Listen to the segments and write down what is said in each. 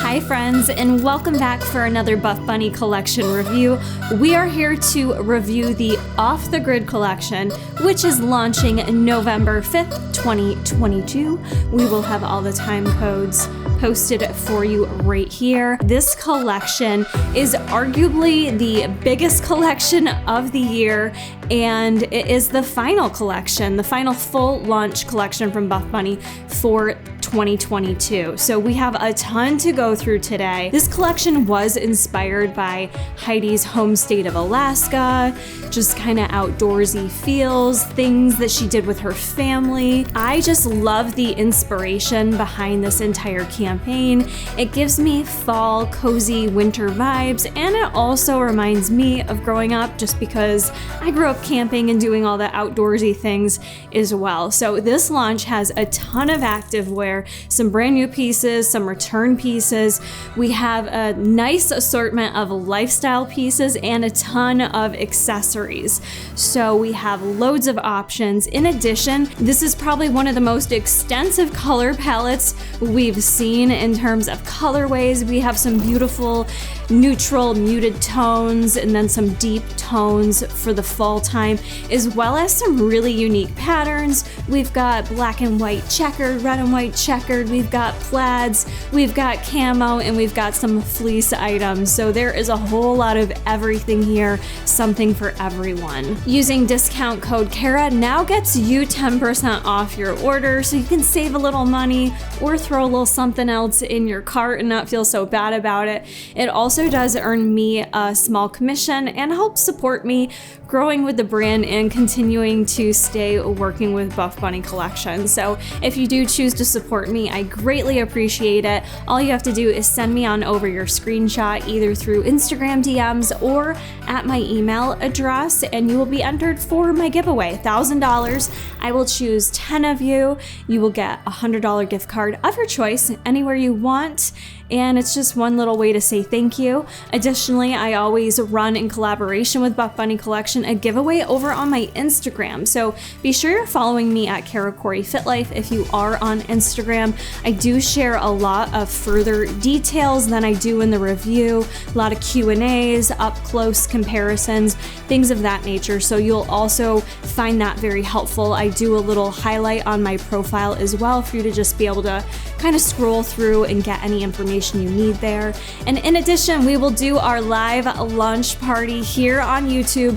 Hi friends, and welcome back for another Buffbunny collection review. We are here to review the Off the Grid collection, which is launching November 5th, 2022. We will have all the time codes posted for you right here. This collection is arguably the biggest collection of the year, and it is the final collection, the final full launch collection from Buffbunny for 2022. So we have a ton to go through today. This collection was inspired by Heidi's home state of Alaska, just kind of outdoorsy feels, things that she did with her family. I just love the inspiration behind this entire campaign. It gives me fall, cozy winter vibes, and it also reminds me of growing up just because I grew up camping and doing all the outdoorsy things as well. So this launch has a ton of activewear, some brand new pieces, some return pieces. We have a nice assortment of lifestyle pieces and a ton of accessories. So we have loads of options. In addition, this is probably one of the most extensive color palettes we've seen in terms of colorways. We have some beautiful neutral muted tones and then some deep tones for the fall time, as well as some really unique patterns. We've got black and white checkered, red and white checkered, we've got plaids, we've got camo, and we've got some fleece items. So there is a whole lot of everything here, something for everyone. Using discount code Kara now gets you 10% off your order, so you can save a little money or throw a little something else in your cart and not feel so bad about it. It also does earn me a small commission and helps support me growing with the brand and continuing to stay working with Buffbunny collection. So if you do choose to support me, I greatly appreciate it. All you have to do is send me on over your screenshot either through Instagram DMs or at my email address, and you will be entered for my giveaway, $1,000. I will choose 10 of you. You will get a $100 gift card of your choice anywhere you want, and it's just one little way to say thank you. Additionally, I always run in collaboration with Buffbunny Collection a giveaway over on my Instagram. So be sure you're following me at Kara Corey Fit Life if you are on Instagram. I do share a lot of further details than I do in the review, a lot of Q&As, up close comparisons, things of that nature. So you'll also find that very helpful. I do a little highlight on my profile as well for you to just be able to kind of scroll through and get any information you need there. And in addition, we will do our live launch party here on YouTube.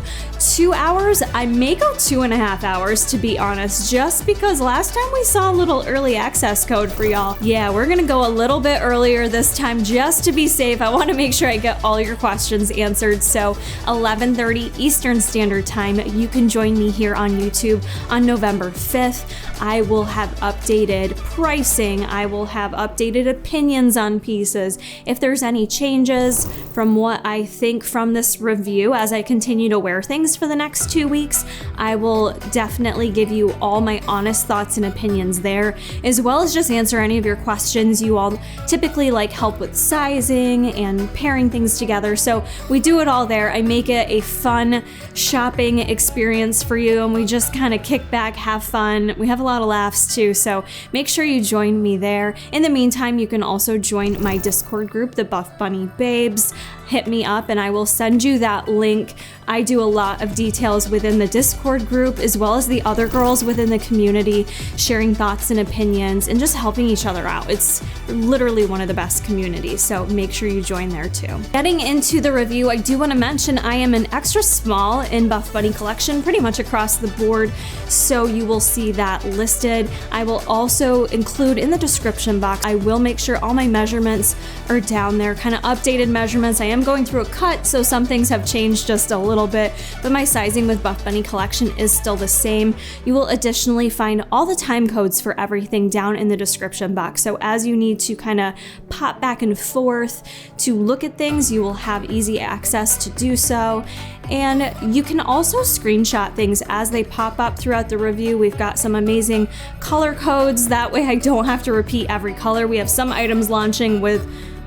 2 hours, I may go 2.5 hours to be honest, just because last time we saw a little early access code for y'all. Yeah, we're gonna go a little bit earlier this time just to be safe. I wanna make sure I get all your questions answered. So 11:30 Eastern Standard Time, you can join me here on YouTube on November 5th. I will have updated pricing. I will have updated opinions on pieces. If there's any changes from what I think from this review as I continue to wear things for the next 2 weeks, I will definitely give you all my honest thoughts and opinions there, as well as just answer any of your questions. You all typically like help with sizing and pairing things together, so we do it all there. I make it a fun shopping experience for you, and we just kind of kick back, have fun. We have a lot of laughs too, so make sure you join me there. In the meantime, you can also join my Discord group, the Buffbunny Babes. Hit me up and I will send you that link. I do a lot of details within the Discord group, as well as the other girls within the community, sharing thoughts and opinions and just helping each other out. It's literally one of the best communities, so make sure you join there too. Getting into the review, I do want to mention I am an extra small in Buffbunny collection pretty much across the board, so you will see that listed. I will also include in the description box, I will make sure all my measurements are down there, kind of updated measurements. I am going through a cut, so some things have changed just a little bit, but my sizing with Buffbunny collection is still the same. You will additionally find all the time codes for everything down in the description box, so as you need to kind of pop back and forth to look at things, you will have easy access to do so. And you can also screenshot things as they pop up throughout the review. We've got some amazing color codes, that way I don't have to repeat every color. We have some items launching with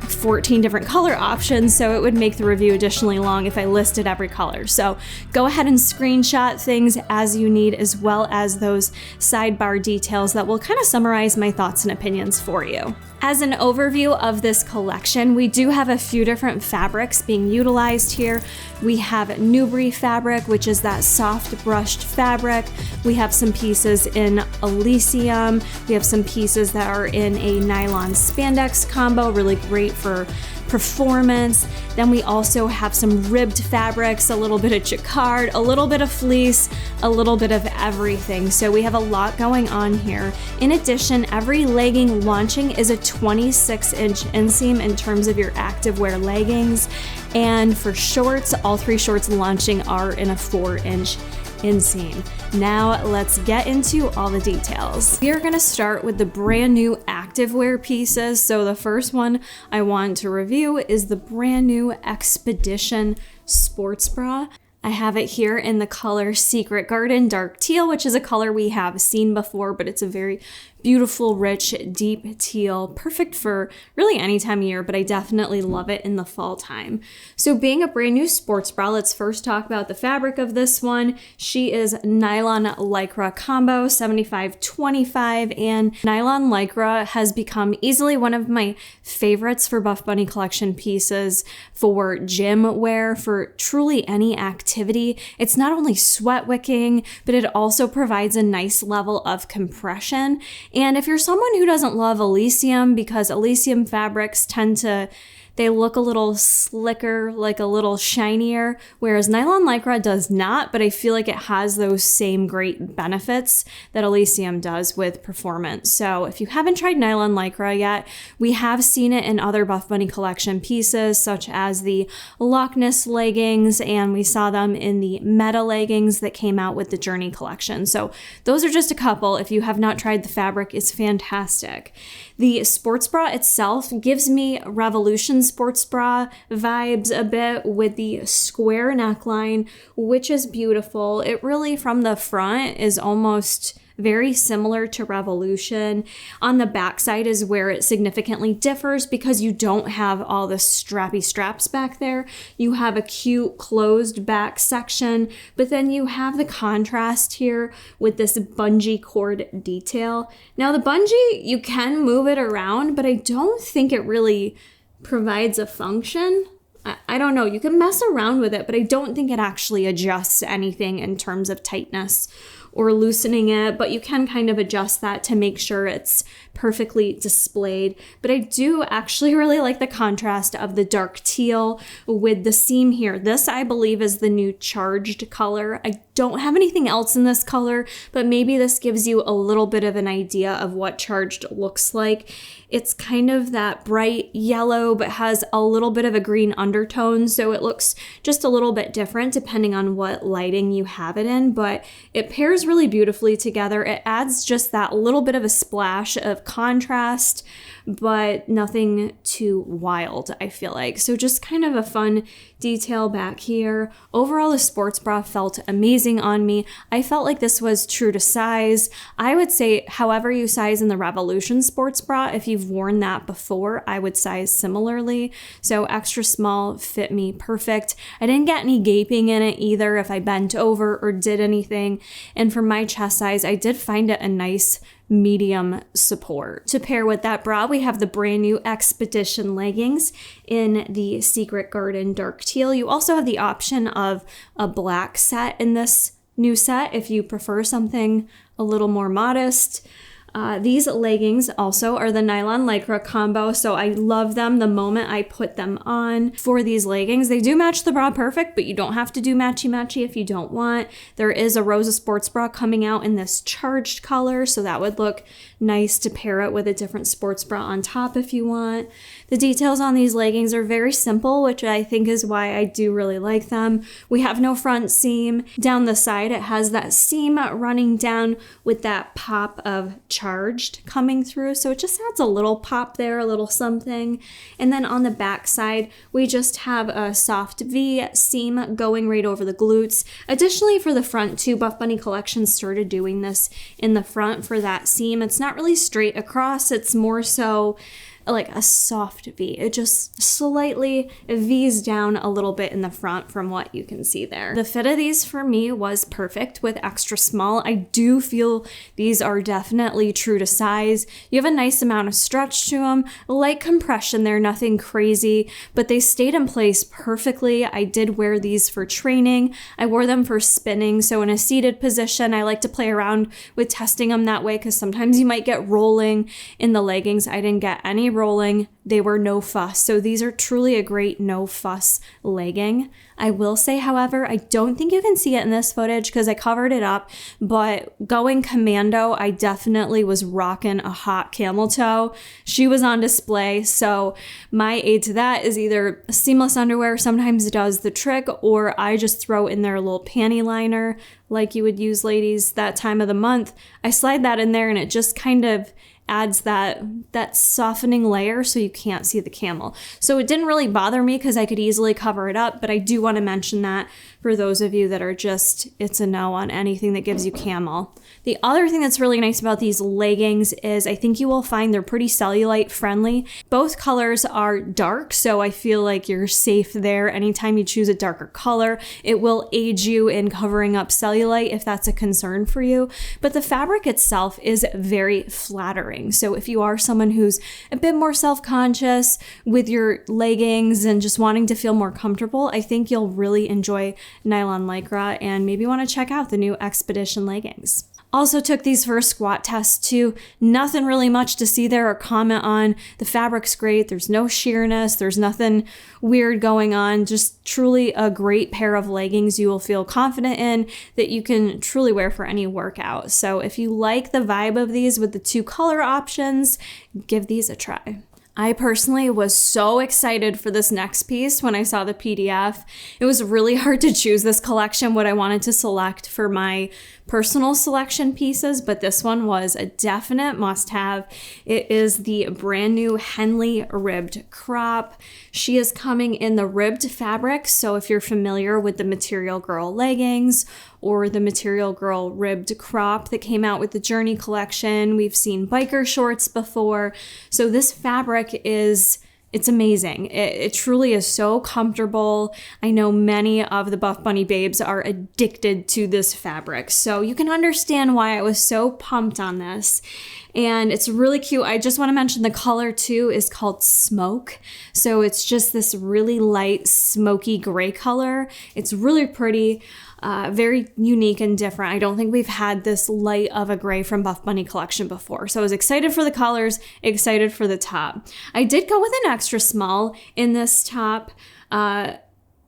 14 different color options, so it would make the review additionally long if I listed every color. So go ahead and screenshot things as you need, as well as those sidebar details that will kind of summarize my thoughts and opinions for you. As an overview of this collection, we do have a few different fabrics being utilized here. We have Newbury fabric, which is that soft brushed fabric. We have some pieces in Elysium. We have some pieces that are in a nylon spandex combo, really great for performance. Then we also have some ribbed fabrics, a little bit of jacquard, a little bit of fleece, a little bit of everything. So we have a lot going on here. In addition, every legging launching is a 26-inch inseam in terms of your activewear leggings. And for shorts, all 3 shorts launching are in a 4-inch inseam. Now let's get into all the details. We are going to start with the brand new activewear pieces. So the first one I want to review is the brand new Expedition Sports Bra. I have it here in the color Secret Garden Dark Teal, which is a color we have seen before, but it's a very beautiful, rich, deep teal, perfect for really any time of year, but I definitely love it in the fall time. So being a brand new sports bra, let's first talk about the fabric of this one. She is nylon lycra combo, 75-25, and nylon lycra has become easily one of my favorites for Buffbunny collection pieces for gym wear, for truly any activity. It's not only sweat wicking, but it also provides a nice level of compression. And if you're someone who doesn't love Elysium, because Elysium fabrics they look a little slicker, like a little shinier, whereas nylon lycra does not, but I feel like it has those same great benefits that Elysium does with performance. So if you haven't tried nylon lycra yet, we have seen it in other Buffbunny collection pieces, such as the Loch Ness leggings, and we saw them in the Meta leggings that came out with the Journey collection. So those are just a couple. If you have not tried the fabric, it's fantastic. The sports bra itself gives me Revolution sports bra vibes a bit with the square neckline, which is beautiful. It really, from the front, is almost very similar to Revolution. On the backside is where it significantly differs because you don't have all the strappy straps back there. You have a cute closed back section, but then you have the contrast here with this bungee cord detail. Now the bungee, you can move it around, but I don't think it really provides a function. I don't know, you can mess around with it, but I don't think it actually adjusts anything in terms of tightness or loosening it, but you can kind of adjust that to make sure it's perfectly displayed. But I do actually really like the contrast of the dark teal with the seam here. This, I believe, is the new charged color. I don't have anything else in this color, but maybe this gives you a little bit of an idea of what charged looks like. It's kind of that bright yellow, but has a little bit of a green undertone, so it looks just a little bit different depending on what lighting you have it in, but it pairs really beautifully together. It adds just that little bit of a splash of contrast, but nothing too wild, I feel like. So just kind of a fun detail back here. Overall, the sports bra felt amazing on me. I felt like this was true to size. I would say however you size in the Revolution sports bra, if you've worn that before, I would size similarly. So extra small fit me perfect. I didn't get any gaping in it either if I bent over or did anything. And for my chest size, I did find it a nice medium support. To pair with that bra, we have the brand new Expedition leggings in the Secret Garden Dark Teal. You also have the option of a black set in this new set if you prefer something a little more modest. These leggings also are the nylon lycra combo, so I love them the moment I put them on. For these leggings, they do match the bra perfect, but you don't have to do matchy-matchy if you don't want. There is a Rosa Sports Bra coming out in this charged color, so that would look nice to pair it with a different sports bra on top if you want. The details on these leggings are very simple, which I think is why I do really like them. We have no front seam. Down the side, it has that seam running down with that pop of charged coming through, so it just adds a little pop there, a little something. And then on the back side, we just have a soft V seam going right over the glutes. Additionally, for the front too, Buffbunny Collection started doing this in the front for that seam. It's not really straight across, it's more so like a soft V. It just slightly V's down a little bit in the front from what you can see there. The fit of these for me was perfect with extra small. I do feel these are definitely true to size. You have a nice amount of stretch to them, light compression there, nothing crazy, but they stayed in place perfectly. I did wear these for training. I wore them for spinning, so in a seated position, I like to play around with testing them that way because sometimes you might get rolling in the leggings. I didn't get any rolling. They were no fuss. So these are truly a great no fuss legging. I will say, however, I don't think you can see it in this footage because I covered it up, but going commando, I definitely was rocking a hot camel toe. She was on display. So my aid to that is either seamless underwear sometimes does the trick, or I just throw in there a little panty liner like you would use, ladies, that time of the month. I slide that in there and it just kind of adds that softening layer so you can't see the camel. So it didn't really bother me because I could easily cover it up, but I do want to mention that for those of you that are just, it's a no on anything that gives you camel. The other thing that's really nice about these leggings is I think you will find they're pretty cellulite friendly. Both colors are dark, so I feel like you're safe there. Anytime you choose a darker color, it will aid you in covering up cellulite if that's a concern for you. But the fabric itself is very flattering. So if you are someone who's a bit more self-conscious with your leggings and just wanting to feel more comfortable, I think you'll really enjoy nylon lycra and maybe want to check out the new Expedition leggings. Also took these for a squat test too. Nothing really much to see there or comment on. The fabric's great. There's no sheerness. There's nothing weird going on. Just truly a great pair of leggings you will feel confident in that you can truly wear for any workout. So if you like the vibe of these with the two color options, give these a try. I personally was so excited for this next piece when I saw the PDF. It was really hard to choose this collection, what I wanted to select for my personal selection pieces, but this one was a definite must-have. It is the brand new Henley ribbed crop. She is coming in the ribbed fabric, so if you're familiar with the Material Girl leggings or the Material Girl ribbed crop that came out with the Journey collection, we've seen biker shorts before. So this fabric it's amazing. It truly is so comfortable. I know many of the Buffbunny babes are addicted to this fabric, so you can understand why I was so pumped on this. And it's really cute. I just want to mention the color too is called Smoke. So it's just this really light smoky gray color. It's really pretty. Very unique and different. I don't think we've had this light of a gray from Buffbunny collection before. So I was excited for the colors, excited for the top. I did go with an extra small in this top,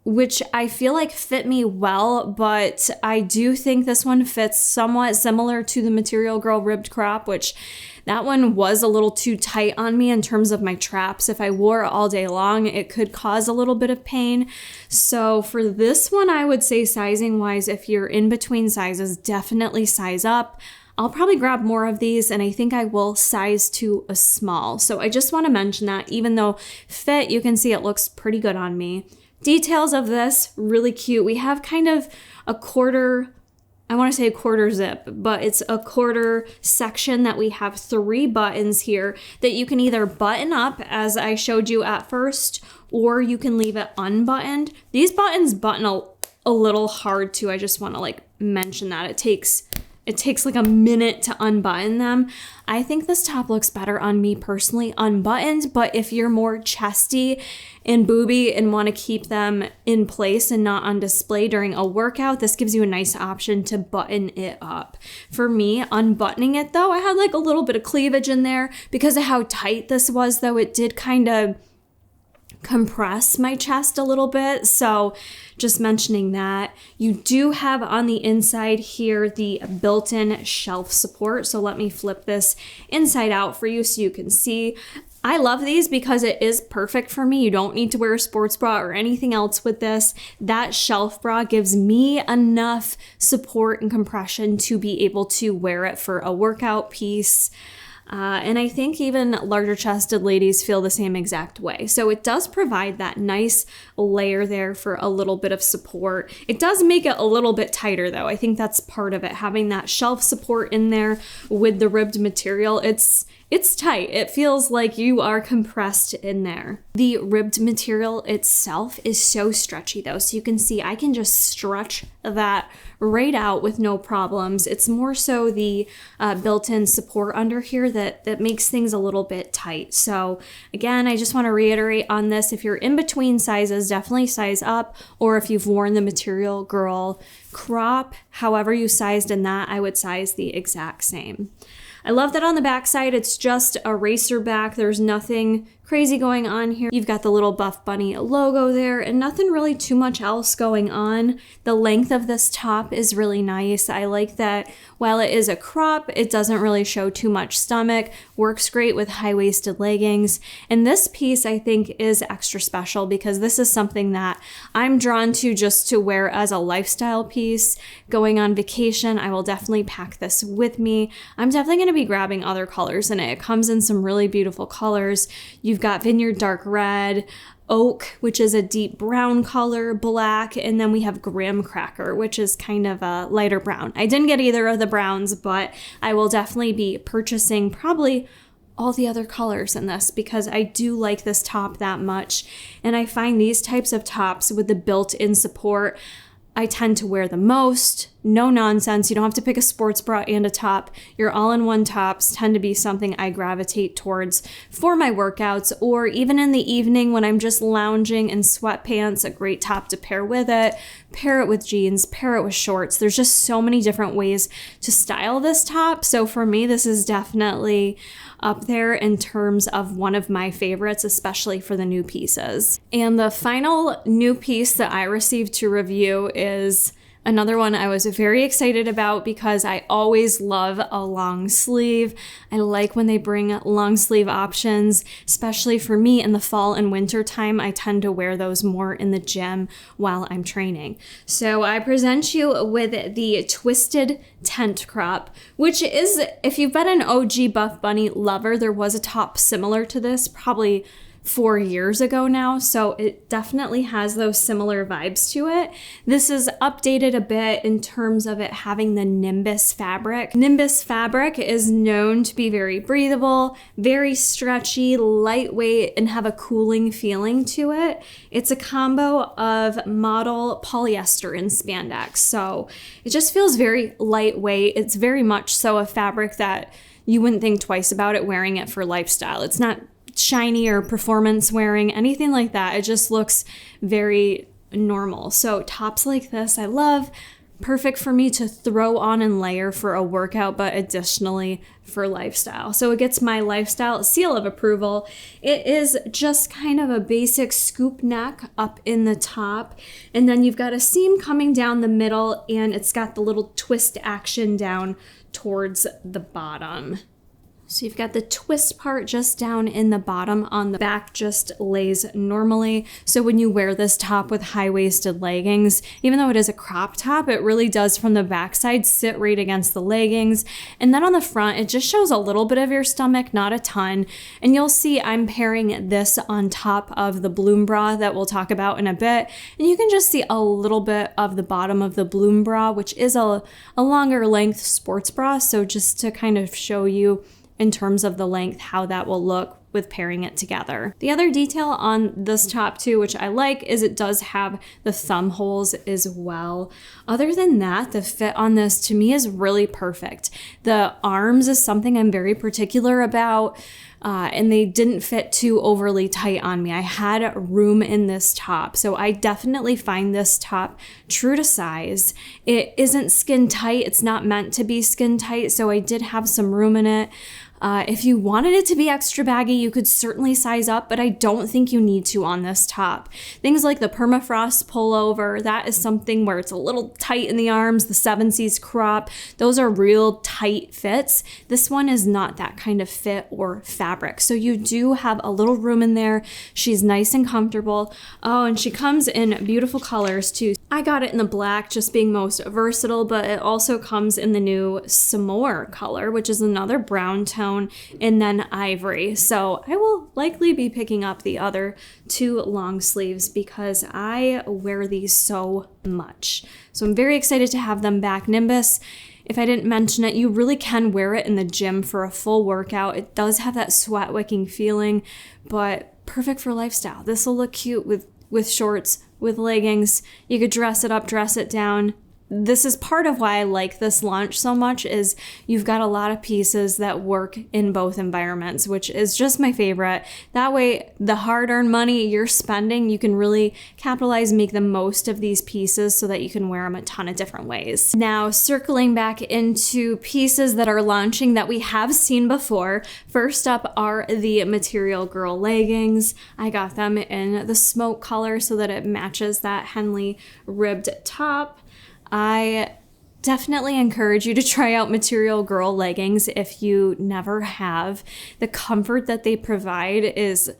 which I feel like fit me well, but I do think this one fits somewhat similar to the Material Girl ribbed crop, which that one was a little too tight on me in terms of my traps. If I wore it all day long, it could cause a little bit of pain. So for this one, I would say sizing wise, if you're in between sizes, definitely size up. I'll probably grab more of these, and I think I will size to a small. So I just want to mention that even though fit, you can see it looks pretty good on me. Details of this, really cute. We have kind of a quarter, I want to say a quarter zip, but it's a quarter section that we have 3 buttons here that you can either button up as I showed you at first, or you can leave it unbuttoned. These buttons button a little hard too. I just want to mention that. It takes like a minute to unbutton them. I think this top looks better on me personally unbuttoned, but if you're more chesty and booby and want to keep them in place and not on display during a workout, this gives you a nice option to button it up. For me, unbuttoning it though, I had a little bit of cleavage in there because of how tight this was though. It did kind of compress my chest a little bit, so just mentioning that. You do have on the inside here the built-in shelf support, so let me flip this inside out for you so you can see. I love these because it is perfect for me. You don't need to wear a sports bra or anything else with this. That shelf bra gives me enough support and compression to be able to wear it for a workout piece. And I think even larger chested ladies feel the same exact way. So it does provide that nice layer there for a little bit of support. It does make it a little bit tighter though. I think that's part of it. Having that shelf support in there with the ribbed material, it's it's tight. It feels like you are compressed in there. The ribbed material itself is so stretchy though. So you can see I can just stretch that right out with no problems. It's more so the built-in support under here that makes things a little bit tight. So again, I just want to reiterate on this. If you're in between sizes, definitely size up. Or if you've worn the Material Girl crop, however you sized in that, I would size the exact same. I love that on the back side, it's just a racer back. There's nothing crazy going on here. You've got the little Buffbunny logo there and nothing really too much else going on. The length of this top is really nice. I like that while it is a crop, it doesn't really show too much stomach. Works great with high-waisted leggings. And this piece I think is extra special because this is something that I'm drawn to just to wear as a lifestyle piece. Going on vacation, I will definitely pack this with me. I'm definitely going to be grabbing other colors in it. It comes in some really beautiful colors. You've got Vineyard Dark Red, Oak, which is a deep brown color, black, and then we have Graham Cracker, which is kind of a lighter brown. I didn't get either of the browns, but I will definitely be purchasing probably all the other colors in this because I do like this top that much. And I find these types of tops with the built-in support, I tend to wear the most. No nonsense. You don't have to pick a sports bra and a top. Your all-in-one tops tend to be something I gravitate towards for my workouts or even in the evening when I'm just lounging in sweatpants, a great top to pair with it. Pair it with jeans, pair it with shorts. There's just so many different ways to style this top. So for me, this is definitely up there in terms of one of my favorites, especially for the new pieces. And the final new piece that I received to review is another one I was very excited about because I always love a long sleeve. I like when they bring long sleeve options, especially for me in the fall and winter time. I tend to wear those more in the gym while I'm training. So I present you with the Twisted Tent Crop, which is, if you've been an OG Buffbunny lover, there was a top similar to this, probably 4 years ago now, so it definitely has those similar vibes to it. This is updated a bit in terms of it having the Nimbus fabric. Nimbus fabric is known to be very breathable, very stretchy, lightweight, and have a cooling feeling to it. It's a combo of modal, polyester, and spandex, so it just feels very lightweight. It's very much so a fabric that you wouldn't think twice about it wearing it for lifestyle. It's not shiny or performance wearing, anything like that. It just looks very normal. So tops like this, I love. Perfect for me to throw on and layer for a workout, but additionally for lifestyle. So it gets my lifestyle seal of approval. It is just kind of a basic scoop neck up in the top. And then you've got a seam coming down the middle and it's got the little twist action down towards the bottom. So you've got the twist part just down in the bottom. On the back just lays normally. So when you wear this top with high-waisted leggings, even though it is a crop top, it really does from the backside sit right against the leggings. And then on the front, it just shows a little bit of your stomach, not a ton. And you'll see I'm pairing this on top of the Bloom bra that we'll talk about in a bit. And you can just see a little bit of the bottom of the Bloom bra, which is a longer length sports bra. So just to kind of show you in terms of the length, how that will look with pairing it together. The other detail on this top too, which I like, is it does have the thumb holes as well. Other than that, the fit on this to me is really perfect. The arms is something I'm very particular about. And they didn't fit too overly tight on me. I had room in this top. So I definitely find this top true to size. It isn't skin tight. It's not meant to be skin tight. So I did have some room in it. If you wanted it to be extra baggy, you could certainly size up, but I don't think you need to on this top. Things like the permafrost pullover, that is something where it's a little tight in the arms, the 7Cs crop, those are real tight fits. This one is not that kind of fit or fabric. So you do have a little room in there. She's nice and comfortable. Oh, and she comes in beautiful colors too. I got it in the black, just being most versatile, but it also comes in the new S'more color, which is another brown tone, and then ivory. So I will likely be picking up the other two long sleeves because I wear these so much. So I'm very excited to have them back. Nimbus if I didn't mention it, you really can wear it in the gym for a full workout. It does have that sweat wicking feeling, but perfect for lifestyle. This will look cute with shorts, with leggings. You could dress it up, dress it down. This is part of why I like this launch so much, is you've got a lot of pieces that work in both environments, which is just my favorite. That way, the hard-earned money you're spending, you can really capitalize, make the most of these pieces so that you can wear them a ton of different ways. Now, circling back into pieces that are launching that we have seen before, first up are the Material Girl leggings. I got them in the smoke color so that it matches that Henley ribbed top. I definitely encourage you to try out Material Girl leggings if you never have. The comfort that they provide is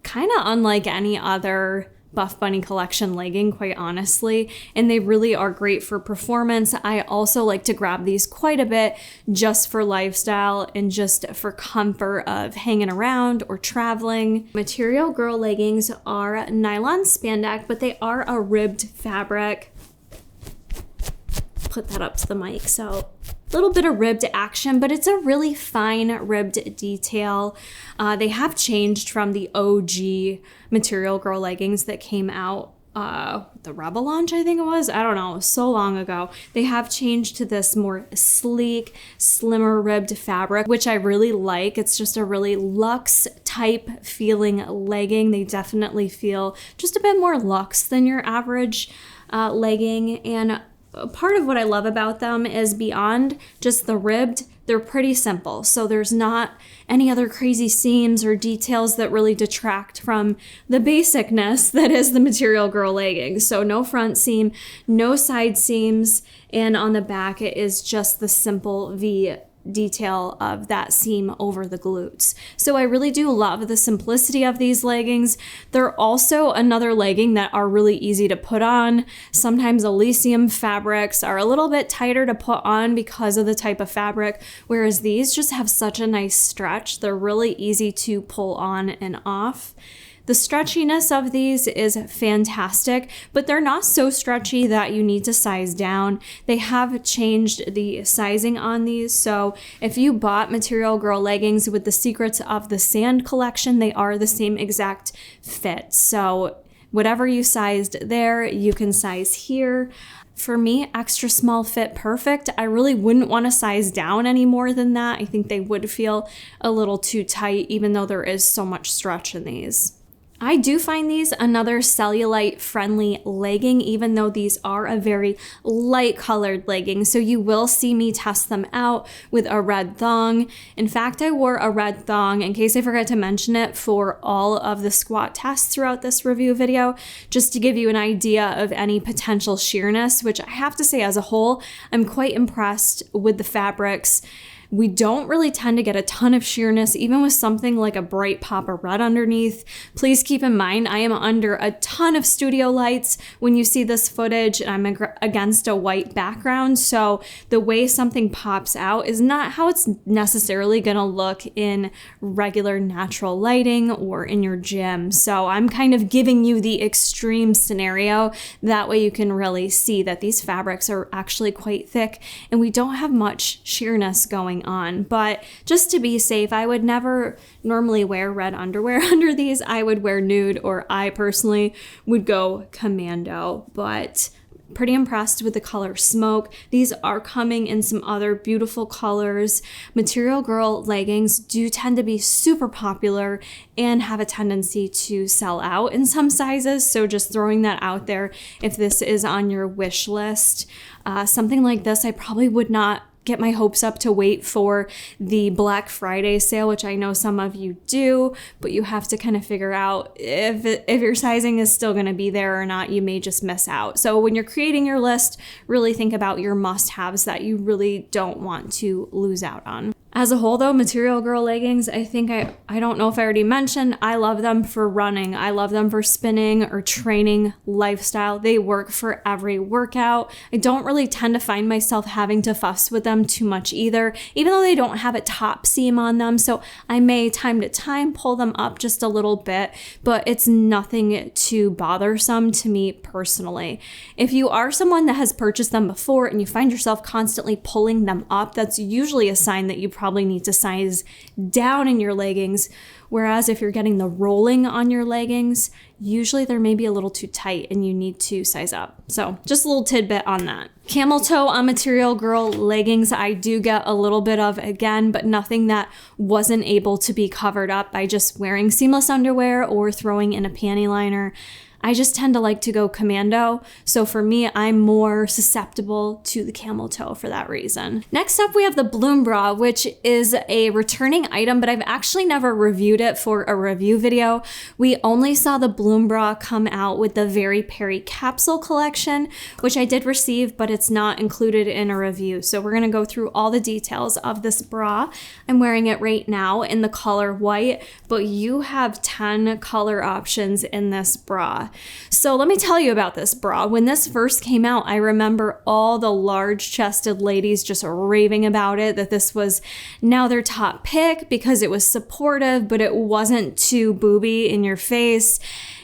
kind of unlike any other Buff Bunny collection legging, quite honestly, and they really are great for performance. I also like to grab these quite a bit just for lifestyle and just for comfort of hanging around or traveling. Material Girl leggings are nylon spandex, but they are a ribbed fabric. Put that up to the mic. So a little bit of ribbed action, but it's a really fine ribbed detail. They have changed from the OG Material Girl leggings that came out, the Rebel launch, I think it was. I don't know, so long ago. They have changed to this more sleek, slimmer ribbed fabric, which I really like. It's just a really luxe type feeling legging. They definitely feel just a bit more luxe than your average legging. And part of what I love about them is beyond just the ribbed, they're pretty simple. So there's not any other crazy seams or details that really detract from the basicness that is the Material Girl leggings. So no front seam, no side seams, and on the back it is just the simple V detail of that seam over the glutes. So I really do love the simplicity of these leggings. They're also another legging that are really easy to put on. Sometimes Elysium fabrics are a little bit tighter to put on because of the type of fabric, whereas these just have such a nice stretch. They're really easy to pull on and off. The stretchiness of these is fantastic, but they're not so stretchy that you need to size down. They have changed the sizing on these, so if you bought Material Girl leggings with the Secrets of the Sand collection, they are the same exact fit. So whatever you sized there, you can size here. For me, extra small fit perfect. I really wouldn't want to size down any more than that. I think they would feel a little too tight, even though there is so much stretch in these. I do find these another cellulite friendly legging, even though these are a very light colored legging. So you will see me test them out with a red thong. In fact, I wore a red thong, in case I forgot to mention it, for all of the squat tests throughout this review video, just to give you an idea of any potential sheerness, which I have to say as a whole, I'm quite impressed with the fabrics. We don't really tend to get a ton of sheerness, even with something like a bright pop of red underneath. Please keep in mind, I am under a ton of studio lights when you see this footage, and I'm against a white background. So the way something pops out is not how it's necessarily gonna look in regular natural lighting or in your gym. So I'm kind of giving you the extreme scenario. That way you can really see that these fabrics are actually quite thick and we don't have much sheerness going on. But just to be safe, I would never normally wear red underwear under these. I would wear nude, or I personally would go commando, but pretty impressed with the color Smoke. These are coming in some other beautiful colors. Material Girl leggings do tend to be super popular and have a tendency to sell out in some sizes. So just throwing that out there, if this is on your wish list, something like this, I probably would not get my hopes up to wait for the Black Friday sale, which I know some of you do, but you have to kind of figure out if your sizing is still going to be there or not. You may just miss out. So when you're creating your list, really think about your must-haves that you really don't want to lose out on. As a whole though, Material Girl leggings, I think I don't know if I already mentioned, I love them for running. I love them for spinning or training lifestyle. They work for every workout. I don't really tend to find myself having to fuss with them too much either, even though they don't have a top seam on them. So I may time to time pull them up just a little bit, but it's nothing too bothersome to me personally. If you are someone that has purchased them before and you find yourself constantly pulling them up, that's usually a sign that you probably need to size down in your leggings. Whereas if you're getting the rolling on your leggings, usually they're maybe a little too tight and you need to size up. So just a little tidbit on that. Camel toe on Material Girl leggings, I do get a little bit of again, but nothing that wasn't able to be covered up by just wearing seamless underwear or throwing in a panty liner. I just tend to like to go commando. So for me, I'm more susceptible to the camel toe for that reason. Next up, we have the Bloom Bra, which is a returning item, but I've actually never reviewed it for a review video. We only saw the Bloom Bra come out with the Very Perry capsule collection, which I did receive, but it's not included in a review. So we're gonna go through all the details of this bra. I'm wearing it right now in the color white, but you have 10 color options in this bra. So let me tell you about this bra. When this first came out, I remember all the large-chested ladies just raving about it, that this was now their top pick because it was supportive, but it wasn't too booby in your face.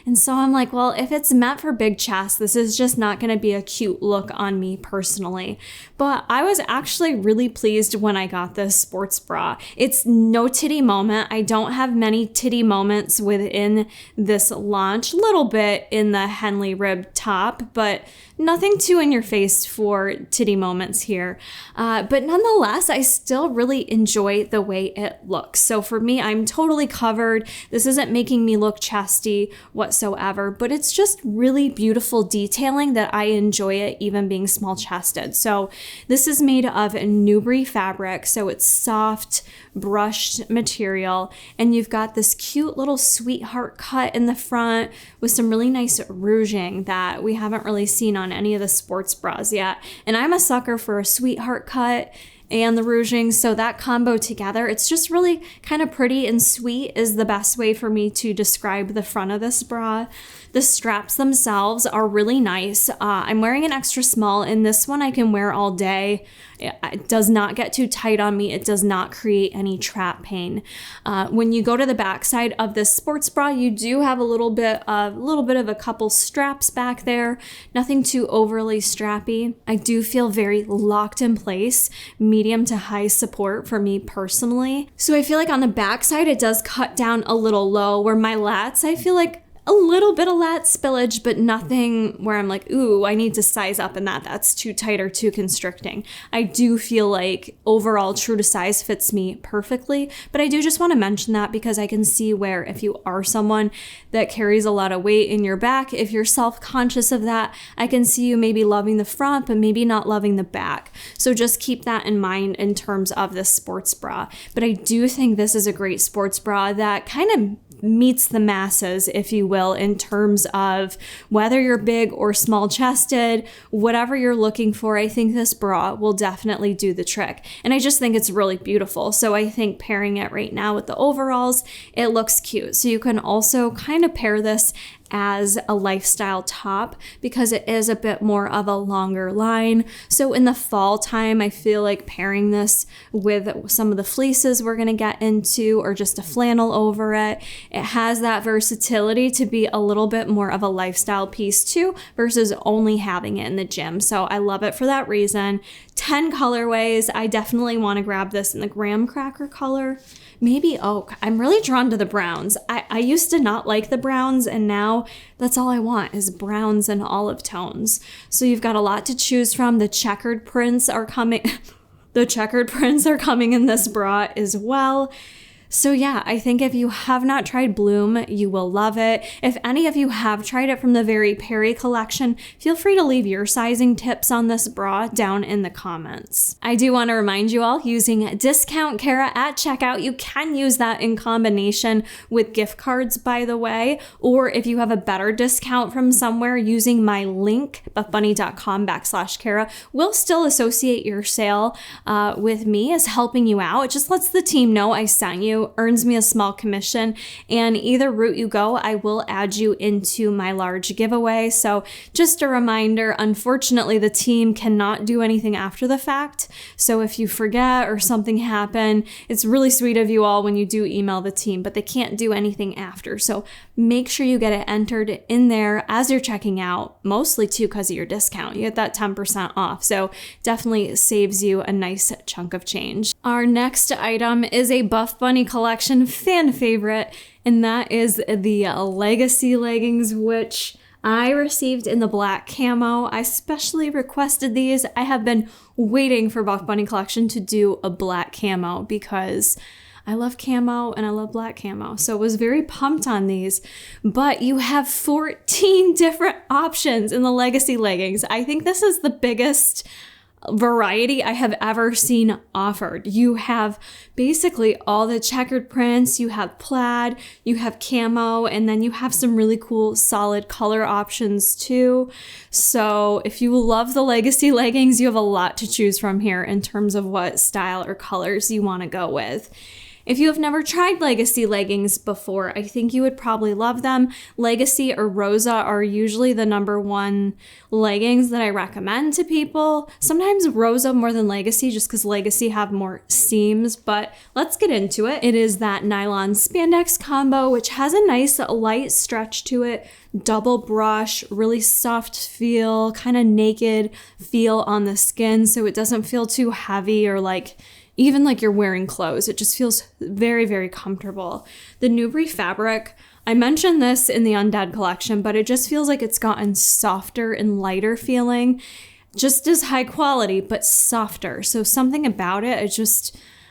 And so I'm like, well, if it's meant for big chest, this is just not going to be a cute look on me personally. But I was actually really pleased when I got this sports bra. It's no titty moment. I don't have many titty moments within this launch. A little bit in the Henley rib top, but nothing too in your face for titty moments here. But nonetheless, I still really enjoy the way it looks. So for me, I'm totally covered. This isn't making me look chesty whatsoever, but it's just really beautiful detailing that I enjoy it even being small chested. So this is made of Newbury fabric. So it's soft, brushed material. And you've got this cute little sweetheart cut in the front with some really nice ruching that we haven't really seen on any of the sports bras yet. And I'm a sucker for a sweetheart cut and the ruching, so that combo together, it's just really kind of pretty and sweet is the best way for me to describe the front of this bra. The straps themselves are really nice. I'm wearing an extra small, and this one I can wear all day. It does not get too tight on me. It does not create any trap pain. When you go to the backside of this sports bra, you do have a little bit of a couple straps back there. Nothing too overly strappy. I do feel very locked in place, medium to high support for me personally. So I feel like on the backside, it does cut down a little low, where my lats, I feel like a little bit of lat spillage, but nothing where I'm like, ooh, I need to size up in that. That's too tight or too constricting. I do feel like overall true to size fits me perfectly, but I do just want to mention that because I can see where if you are someone that carries a lot of weight in your back, if you're self-conscious of that, I can see you maybe loving the front, but maybe not loving the back. So just keep that in mind in terms of this sports bra. But I do think this is a great sports bra that kind of meets the masses, if you will, in terms of whether you're big or small chested, whatever you're looking for. I think this bra will definitely do the trick. And I just think it's really beautiful. So I think pairing it right now with the overalls, it looks cute. So you can also kind of pair this as a lifestyle top because it is a bit more of a longer line. So in the fall time, I feel like pairing this with some of the fleeces we're going to get into, or just a flannel over it, it has that versatility to be a little bit more of a lifestyle piece too, versus only having it in the gym. So I love it for that reason. 10 colorways. I definitely want to grab this in the graham cracker color. Maybe oak. I'm really drawn to the browns. I used to not like the browns, and now that's all I want is browns and olive tones. So you've got a lot to choose from. The checkered prints are coming. The checkered prints are coming in this bra as well. So yeah, I think if you have not tried Bloom, you will love it. If any of you have tried it from the Very Perry collection, feel free to leave your sizing tips on this bra down in the comments. I do want to remind you all, using discount Kara at checkout, you can use that in combination with gift cards, by the way, or if you have a better discount from somewhere, using my link, buffbunny.com/Kara, will still associate your sale with me as helping you out. It just lets the team know I sent you, earns me a small commission, and either route you go, I will add you into my large giveaway. So just a reminder, unfortunately, the team cannot do anything after the fact. So if you forget or something happened, it's really sweet of you all when you do email the team, but they can't do anything after. So make sure you get it entered in there as you're checking out, mostly too because of your discount. You get that 10% off. So definitely saves you a nice chunk of change. Our next item is a Buffbunny collection fan favorite, and that is the Legacy leggings, which I received in the black camo. I specially requested these. I have been waiting for Buffbunny collection to do a black camo because I love camo and I love black camo. So I was very pumped on these, but you have 14 different options in the Legacy leggings. I think this is the biggest variety I have ever seen offered. You have basically all the checkered prints, you have plaid, you have camo, and then you have some really cool solid color options too. So if you love the Legacy leggings, you have a lot to choose from here in terms of what style or colors you want to go with. If you have never tried Legacy leggings before, I think you would probably love them. Legacy or Rosa are usually the #1 leggings that I recommend to people. Sometimes Rosa more than Legacy, just because Legacy have more seams, but let's get into it. It is that nylon spandex combo, which has a nice light stretch to it, double brush, really soft feel, kind of naked feel on the skin, so it doesn't feel too heavy or even like you're wearing clothes. It just feels very, very comfortable. The Newbury fabric, I mentioned this in the Undead collection, but it just feels like it's gotten softer and lighter feeling. Just as high quality, but softer. So something about it,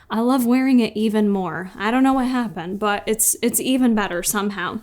I love wearing it even more. I don't know what happened, but it's even better somehow.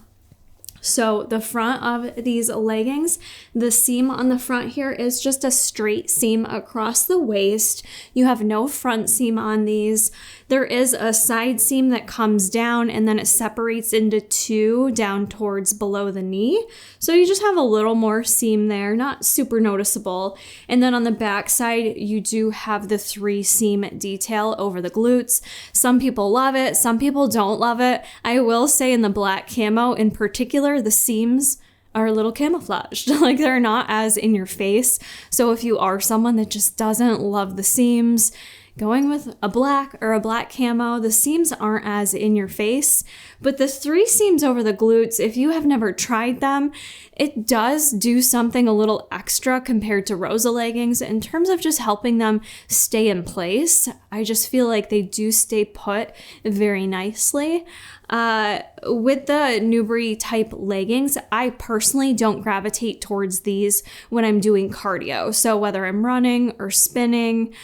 So the front of these leggings, the seam on the front here is just a straight seam across the waist. You have no front seam on these. There is a side seam that comes down and then it separates into two down towards below the knee. So you just have a little more seam there, not super noticeable. And then on the back side, you do have the 3 seam detail over the glutes. Some people love it, some people don't love it. I will say in the black camo in particular, the seams are a little camouflaged. They're not as in your face. So if you are someone that just doesn't love the seams, going with a black or a black camo, the seams aren't as in your face. But the 3 seams over the glutes, if you have never tried them, it does do something a little extra compared to Rosa leggings in terms of just helping them stay in place. I just feel like they do stay put very nicely. With the Newbury type leggings, I personally don't gravitate towards these when I'm doing cardio. So whether I'm running or spinning,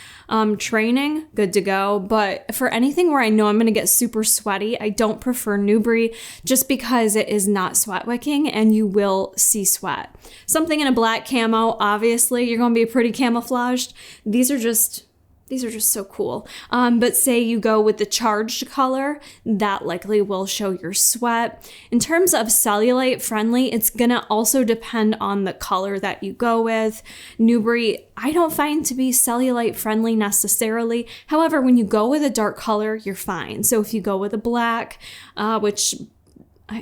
training, good to go. But for anything where I know I'm going to get super sweaty, I don't prefer Newbury just because it is not sweat wicking and you will see sweat. Something in a black camo, obviously you're going to be pretty camouflaged. These are just so cool. But say you go with the charged color, that likely will show your sweat. In terms of cellulite friendly, it's gonna also depend on the color that you go with. Newbury, I don't find to be cellulite friendly necessarily. However, when you go with a dark color, you're fine. So if you go with a black,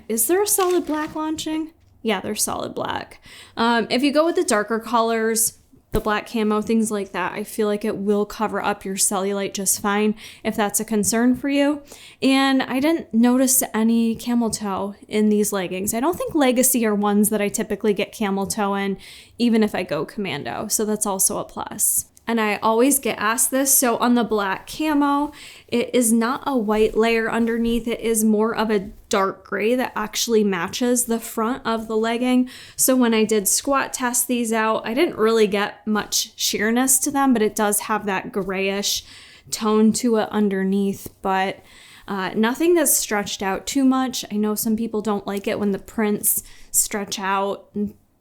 is there a solid black launching? Yeah, there's solid black. If you go with the darker colors, the black camo, things like that, I feel like it will cover up your cellulite just fine if that's a concern for you. And I didn't notice any camel toe in these leggings. I don't think Legacy are ones that I typically get camel toe in, even if I go commando. So that's also a plus. And I always get asked this. So on the black camo, it is not a white layer underneath. It is more of a dark gray that actually matches the front of the legging. So when I did squat test these out, I didn't really get much sheerness to them, but it does have that grayish tone to it underneath. But Nothing that's stretched out too much. I know some people don't like it when the prints stretch out,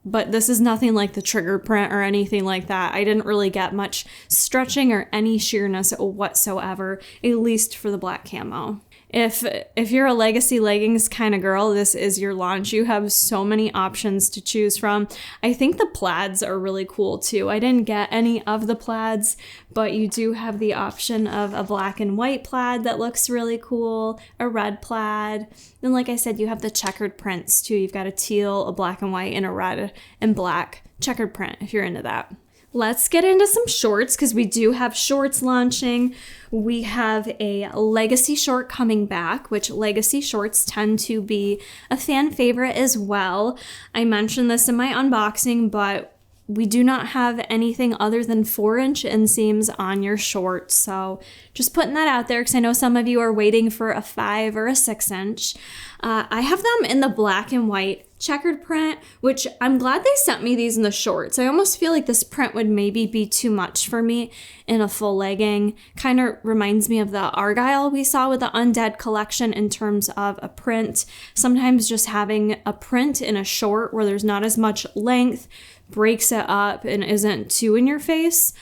but this is nothing like the trigger print or anything like that. I didn't really get much stretching or any sheerness whatsoever, at least for the black camo. If you're a legacy leggings kind of girl, this is your launch. You have so many options to choose from. I think the plaids are really cool too. I didn't get any of the plaids, but you do have the option of a black and white plaid that looks really cool, a red plaid. Then like I said, you have the checkered prints too. You've got a teal, a black and white, and a red and black checkered print if you're into that. Let's get into some shorts because we do have shorts launching. We have a legacy short coming back, which legacy shorts tend to be a fan favorite as well. I mentioned this in my unboxing, but we do not have anything other than 4-inch inseams on your shorts. So just putting that out there because I know some of you are waiting for a 5 or a 6-inch. I have them in the black and white checkered print, which I'm glad they sent me these in the shorts. I almost feel like this print would maybe be too much for me in a full legging. Kind of reminds me of the Argyle we saw with the Undead collection in terms of a print. Sometimes just having a print in a short where there's not as much length breaks it up and isn't too in your face.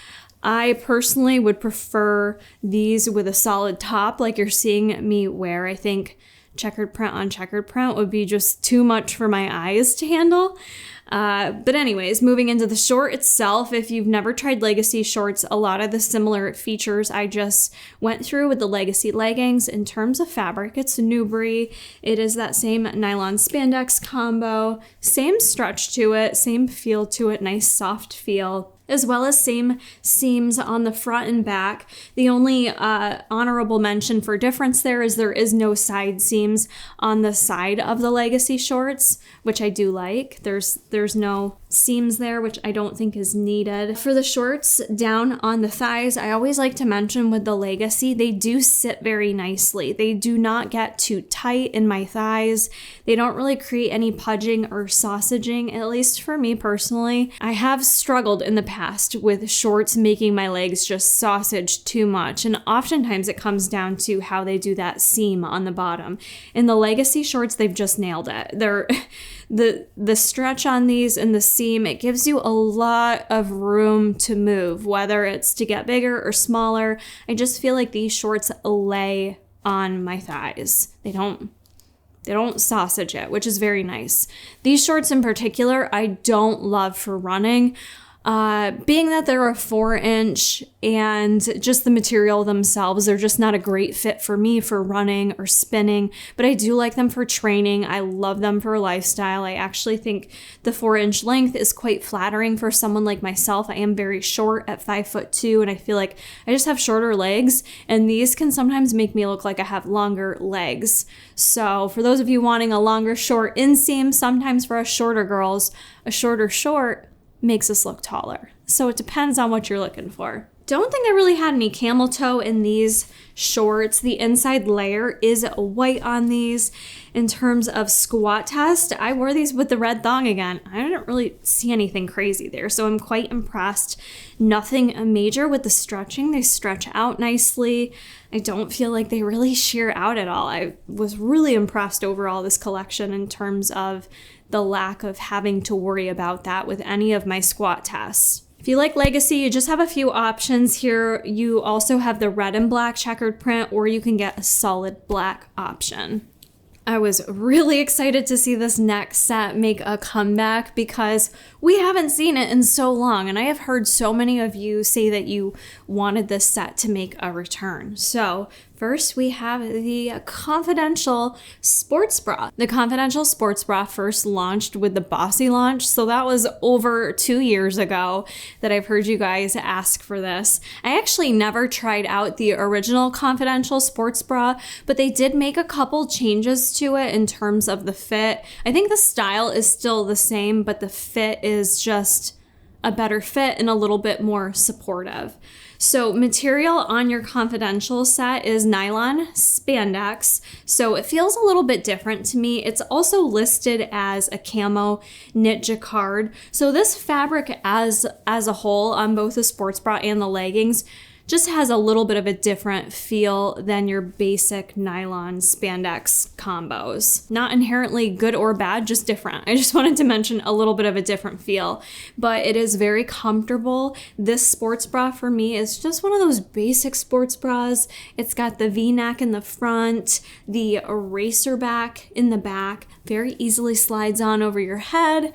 I personally would prefer these with a solid top like you're seeing me wear. I think checkered print on checkered print would be just too much for my eyes to handle. But anyways, moving into the short itself, if you've never tried legacy shorts, a lot of the similar features I just went through with the legacy leggings. In terms of fabric, it's Newbury. It is that same nylon spandex combo, same stretch to it, same feel to it, nice soft feel, as well as same seams on the front and back. The only honorable mention for difference there is no side seams on the side of the legacy shorts, which I do like. There's no seams there, which I don't think is needed. For the shorts down on the thighs, I always like to mention with the legacy, they do sit very nicely. They do not get too tight in my thighs. They don't really create any pudging or sausaging, at least for me personally. I have struggled in the past with shorts making my legs just sausage too much, and oftentimes it comes down to how they do that seam on the bottom. In the legacy shorts, they've just nailed it. They're the stretch on these and the seam, it gives you a lot of room to move, whether it's to get bigger or smaller. I just feel like these shorts lay on my thighs. They don't sausage it, which is very nice. These shorts in particular, I don't love for running. Being that they're a 4-inch and just the material themselves, they're just not a great fit for me for running or spinning, but I do like them for training. I love them for lifestyle. I actually think the 4-inch length is quite flattering for someone like myself. I am very short at 5'2", and I feel like I just have shorter legs, and these can sometimes make me look like I have longer legs. So for those of you wanting a longer short inseam, sometimes for us shorter girls, a shorter short makes us look taller. So it depends on what you're looking for. Don't think I really had any camel toe in these shorts. The inside layer is white on these. In terms of squat test, I wore these with the red thong again. I didn't really see anything crazy there, so I'm quite impressed. Nothing major with the stretching. They stretch out nicely. I don't feel like they really shear out at all. I was really impressed overall this collection in terms of the lack of having to worry about that with any of my squat tests. If you like legacy, you just have a few options here. You also have the red and black checkered print, or you can get a solid black option. I was really excited to see this next set make a comeback because we haven't seen it in so long, and I have heard so many of you say that you wanted this set to make a return. So first we have the Confidential Sports Bra. The Confidential Sports Bra first launched with the Bossy launch, so that was over 2 years ago that I've heard you guys ask for this. I actually never tried out the original Confidential Sports Bra, but they did make a couple changes to it in terms of the fit. I think the style is still the same, but the fit is just a better fit and a little bit more supportive. So material on your Confidential set is nylon spandex, so it feels a little bit different to me. It's also listed as a camo knit jacquard. So this fabric as a whole on both the sports bra and the leggings just has a little bit of a different feel than your basic nylon spandex combos. Not inherently good or bad, just different. I just wanted to mention a little bit of a different feel, but it is very comfortable. This sports bra for me is just one of those basic sports bras. It's got the V-neck in the front, the eraser back in the back, very easily slides on over your head.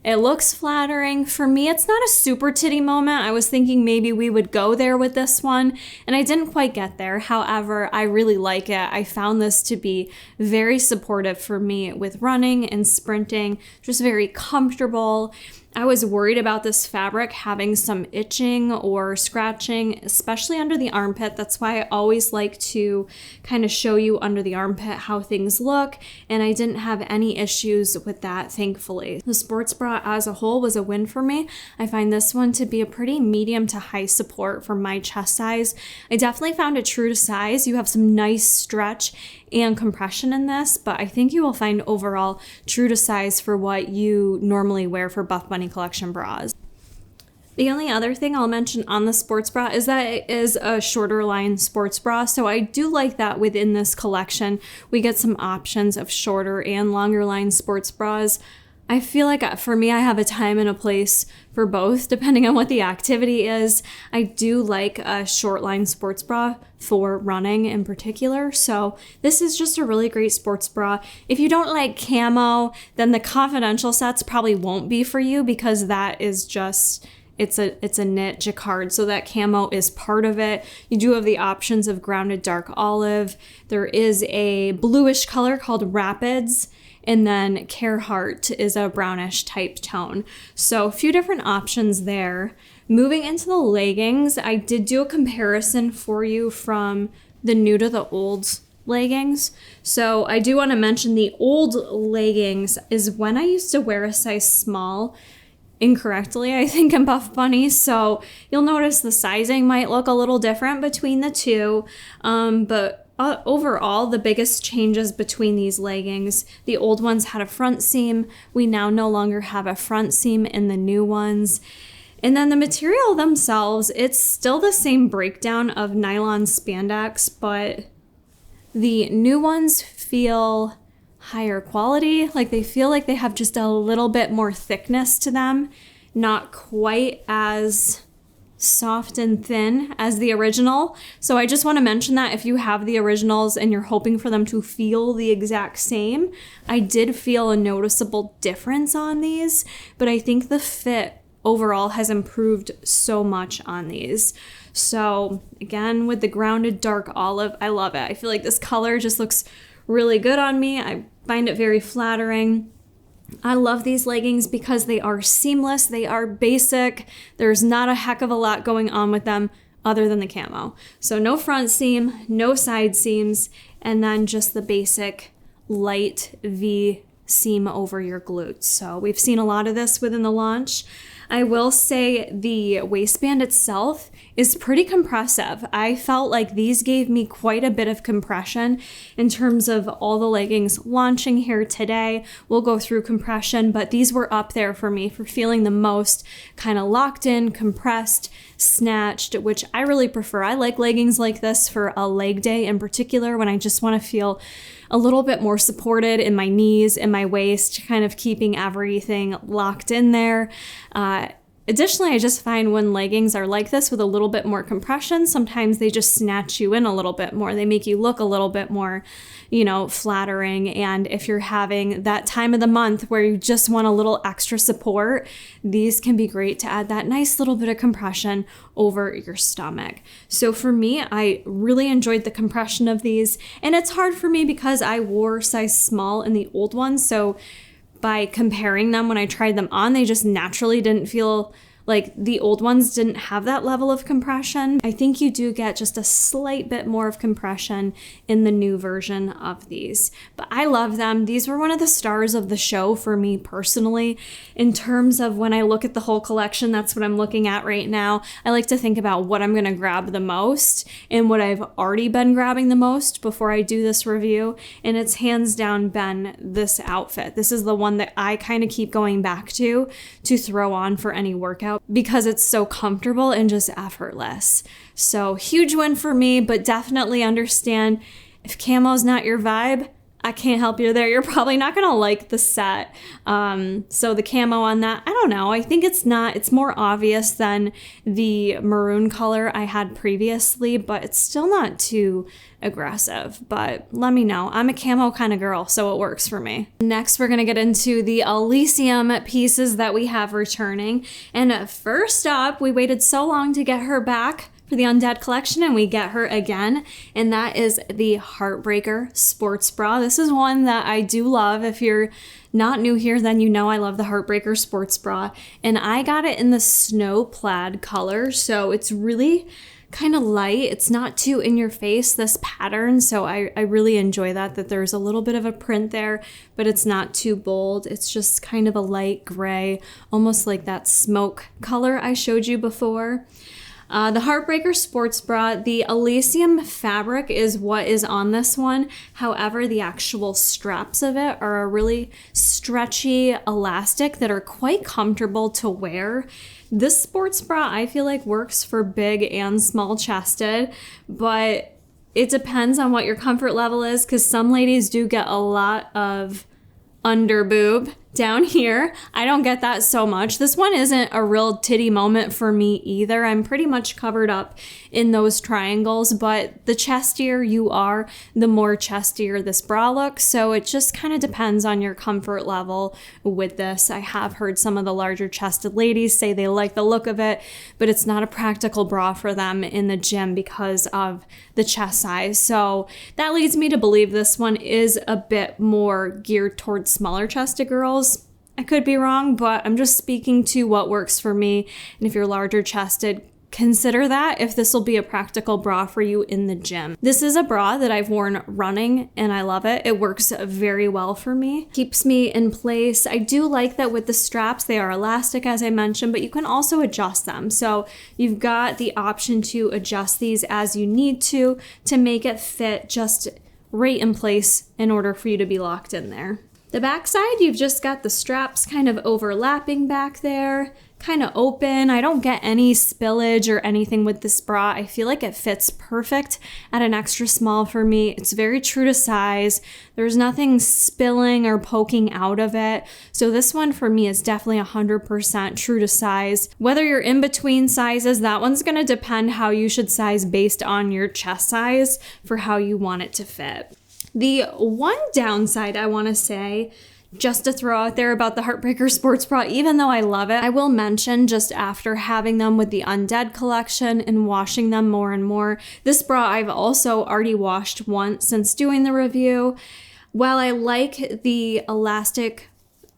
It looks flattering. For me, it's not a super titty moment. I was thinking maybe we would go there with this one, and I didn't quite get there. However, I really like it. I found this to be very supportive for me with running and sprinting, just very comfortable. I was worried about this fabric having some itching or scratching, especially under the armpit. That's why I always like to kind of show you under the armpit how things look, and I didn't have any issues with that, thankfully. The sports bra as a whole was a win for me. I find this one to be a pretty medium to high support for my chest size. I definitely found it true to size. You have some nice stretch and compression in this, but I think you will find overall true to size for what you normally wear for Buffbunny collection bras. The only other thing I'll mention on the sports bra is that it is a shorter line sports bra, so I do like that within this collection we get some options of shorter and longer line sports bras. I feel like for me, I have a time and a place for both, depending on what the activity is. I do like a short line sports bra for running in particular. So this is just a really great sports bra. If you don't like camo, then the confidential sets probably won't be for you, because that is just, it's a knit jacquard, so that camo is part of it. You do have the options of grounded dark olive. There is a bluish color called Rapids, and then Carhartt is a brownish type tone. So a few different options there. Moving into the leggings, I did do a comparison for you from the new to the old leggings. So I do want to mention the old leggings is when I used to wear a size small incorrectly, I think, in Buffbunny. So you'll notice the sizing might look a little different between the two, but overall, the biggest changes between these leggings, the old ones had a front seam. We now no longer have a front seam in the new ones. And then the material themselves, it's still the same breakdown of nylon spandex, but the new ones feel higher quality. Like they feel like they have just a little bit more thickness to them, not quite as soft and thin as the original. So I just want to mention that if you have the originals and you're hoping for them to feel the exact same, I did feel a noticeable difference on these, but I think the fit overall has improved so much on these. So again, with the grounded dark olive, I love it. I feel like this color just looks really good on me. I find it very flattering. I love these leggings because they are seamless, they are basic, there's not a heck of a lot going on with them other than the camo. So no front seam, no side seams, and then just the basic light V seam over your glutes. So we've seen a lot of this within the launch. I will say the waistband itself is pretty compressive. I felt like these gave me quite a bit of compression in terms of all the leggings launching here today. We'll go through compression, but these were up there for me for feeling the most kind of locked in, compressed, snatched, which I really prefer. I like leggings like this for a leg day in particular, when I just want to feel a little bit more supported in my knees and my waist, kind of keeping everything locked in there. Additionally, I just find when leggings are like this with a little bit more compression, sometimes they just snatch you in a little bit more. They make you look a little bit more, flattering. And if you're having that time of the month where you just want a little extra support, these can be great to add that nice little bit of compression over your stomach. So for me, I really enjoyed the compression of these. And it's hard for me because I wore size small in the old ones. So by comparing them, when I tried them on, they just naturally didn't feel like the old ones didn't have that level of compression. I think you do get just a slight bit more of compression in the new version of these. But I love them. These were one of the stars of the show for me personally. In terms of when I look at the whole collection, that's what I'm looking at right now. I like to think about what I'm gonna grab the most and what I've already been grabbing the most before I do this review. And it's hands down been this outfit. This is the one that I kind of keep going back to throw on for any workout out because it's so comfortable and just effortless. So huge win for me, but definitely understand if camo's not your vibe, I can't help you there. You're probably not gonna like the set. So the camo on that, I don't know. I think it's more obvious than the maroon color I had previously, but it's still not too aggressive. But let me know. I'm a camo kind of girl, so it works for me. Next, we're gonna get into the Elysium pieces that we have returning. And first up, we waited so long to get her back for the Undead collection, and we get her again, and that is the Heartbreaker Sports Bra. This is one that I do love. If you're not new here, then you know I love the Heartbreaker Sports Bra, and I got it in the snow plaid color, so it's really kind of light. It's not too in your face, this pattern, so I really enjoy that there's a little bit of a print there, but it's not too bold. It's just kind of a light gray, almost like that smoke color I showed you before. The Heartbreaker Sports Bra, the Elysium fabric is what is on this one. However, the actual straps of it are a really stretchy elastic that are quite comfortable to wear. This sports bra, I feel like, works for big and small chested, but it depends on what your comfort level is, because some ladies do get a lot of under boob down here. I don't get that so much. This one isn't a real titty moment for me either. I'm pretty much covered up in those triangles, but the chestier you are, the more chestier this bra looks. So it just kind of depends on your comfort level with this. I have heard some of the larger chested ladies say they like the look of it, but it's not a practical bra for them in the gym because of the chest size. So that leads me to believe this one is a bit more geared towards smaller chested girls. I could be wrong, but I'm just speaking to what works for me. And if you're larger chested, consider that if this will be a practical bra for you in the gym. This is a bra that I've worn running and I love it. It works very well for me. Keeps me in place. I do like that with the straps, they are elastic as I mentioned, but you can also adjust them. So you've got the option to adjust these as you need to make it fit just right in place in order for you to be locked in there. The back side, you've just got the straps kind of overlapping back there, kind of open. I don't get any spillage or anything with this bra. I feel like it fits perfect at an extra small for me. It's very true to size. There's nothing spilling or poking out of it. So this one for me is definitely 100% true to size. Whether you're in between sizes, that one's gonna depend how you should size based on your chest size for how you want it to fit. The one downside I want to say, just to throw out there about the Heartbreaker Sports Bra, even though I love it, I will mention just after having them with the Undead collection and washing them more and more, this bra I've also already washed once since doing the review. While I like the elastic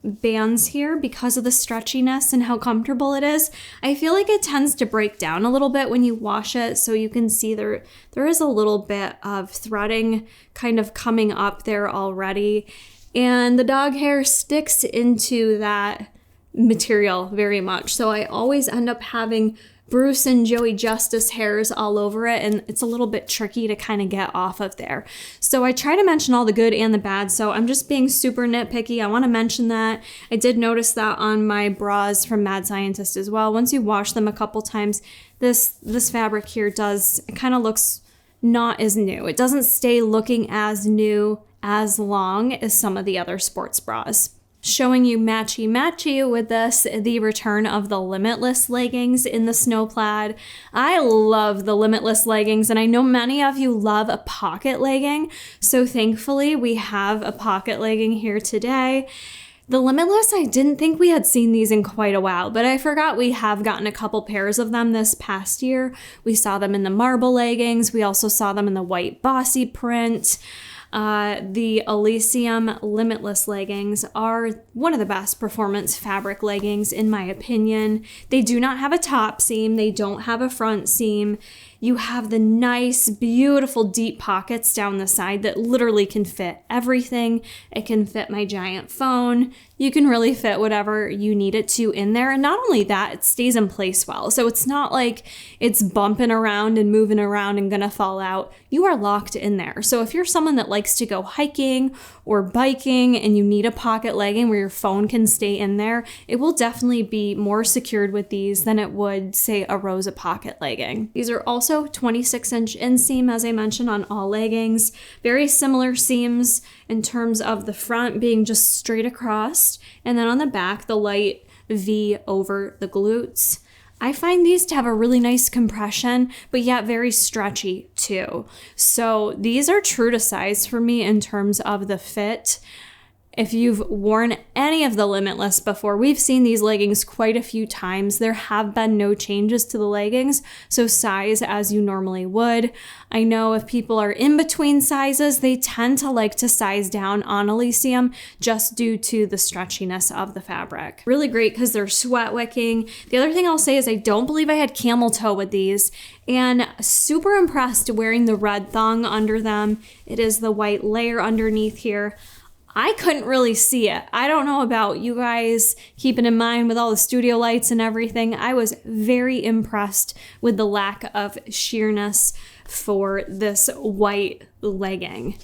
bands here because of the stretchiness and how comfortable it is, I feel like it tends to break down a little bit when you wash it. So you can see there is a little bit of threading kind of coming up there already. And the dog hair sticks into that material very much. So I always end up having Bruce and Joey Justice hairs all over it, and it's a little bit tricky to kind of get off of there. So I try to mention all the good and the bad, so I'm just being super nitpicky. I want to mention that. I did notice that on my bras from Mad Scientist as well. Once you wash them a couple times, this fabric here it kind of looks not as new. It doesn't stay looking as new as long as some of the other sports bras. Showing you matchy with this, the return of the Limitless leggings in the snow plaid. I love the Limitless leggings, and I know many of you love a pocket legging, so thankfully we have a pocket legging here today. The Limitless, I didn't think we had seen these in quite a while, but I forgot we have gotten a couple pairs of them this past year. We saw them in the marble leggings. We also saw them in the white bossy print. The Elysium Limitless leggings are one of the best performance fabric leggings in my opinion. They do not have a top seam. They don't have a front seam. You have the nice, beautiful deep pockets down the side that literally can fit everything. It can fit my giant phone. You can really fit whatever you need it to in there. And not only that, it stays in place well. So it's not like it's bumping around and moving around and gonna fall out. You are locked in there. So if you're someone that likes to go hiking or biking and you need a pocket legging where your phone can stay in there, it will definitely be more secured with these than it would, say, a Rosa pocket legging. These are also 26-inch inseam, as I mentioned, on all leggings. Very similar seams in terms of the front being just straight across, and then on the back, the light V over the glutes. I find these to have a really nice compression, but yet very stretchy too. So these are true to size for me in terms of the fit. If you've worn any of the Limitless before, we've seen these leggings quite a few times. There have been no changes to the leggings, so size as you normally would. I know if people are in between sizes, they tend to like to size down on Elysium just due to the stretchiness of the fabric. Really great because they're sweat wicking. The other thing I'll say is I don't believe I had camel toe with these, and super impressed wearing the red thong under them. It is the white layer underneath here. I couldn't really see it. I don't know about you guys, keeping in mind with all the studio lights and everything. I was very impressed with the lack of sheerness for this white legging.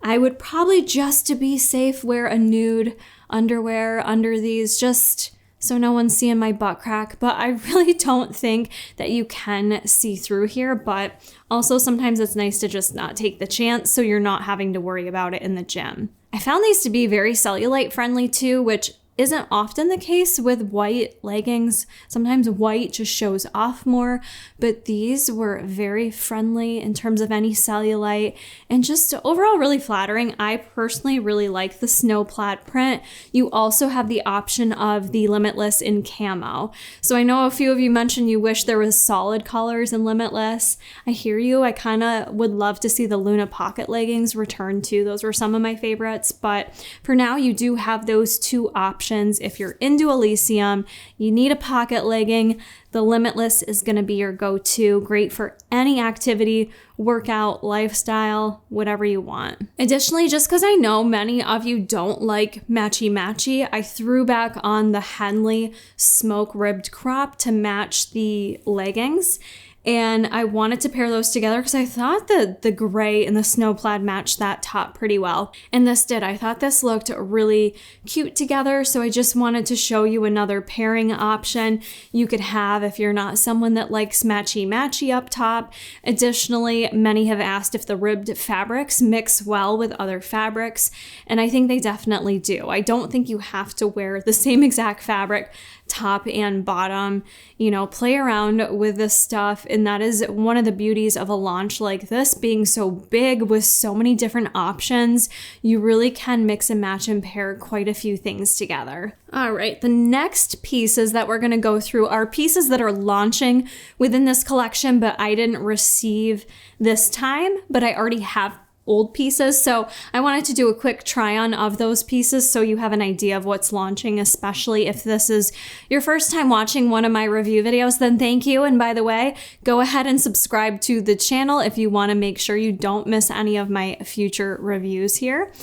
I would probably, just to be safe, wear a nude underwear under these, just so no one's seeing my butt crack, but I really don't think that you can see through here. But also sometimes it's nice to just not take the chance so you're not having to worry about it in the gym. I found these to be very cellulite friendly too, which isn't often the case with white leggings. Sometimes white just shows off more, but these were very friendly in terms of any cellulite and just overall really flattering. I personally really like the snow plaid print. You also have the option of the Limitless in camo. So I know a few of you mentioned you wish there was solid colors in Limitless. I hear you. I kind of would love to see the Luna pocket leggings return too. Those were some of my favorites, but for now you do have those two options. If you're into Elysium, you need a pocket legging, the Limitless is going to be your go-to. Great for any activity, workout, lifestyle, whatever you want. Additionally, just because I know many of you don't like matchy-matchy, I threw back on the Henley smoke ribbed crop to match the leggings. And I wanted to pair those together because I thought that the gray and the snow plaid matched that top pretty well. And this did. I thought this looked really cute together. So I just wanted to show you another pairing option you could have if you're not someone that likes matchy-matchy up top. Additionally, many have asked if the ribbed fabrics mix well with other fabrics. And I think they definitely do. I don't think you have to wear the same exact fabric top and bottom. You know, play around with this stuff. And that is one of the beauties of a launch like this being so big with so many different options. You really can mix and match and pair quite a few things together. All right, the next pieces that we're going to go through are pieces that are launching within this collection, but I didn't receive this time, but I already have old pieces. So I wanted to do a quick try on of those pieces so you have an idea of what's launching, especially if this is your first time watching one of my review videos, then thank you. And by the way, go ahead and subscribe to the channel if you want to make sure you don't miss any of my future reviews here.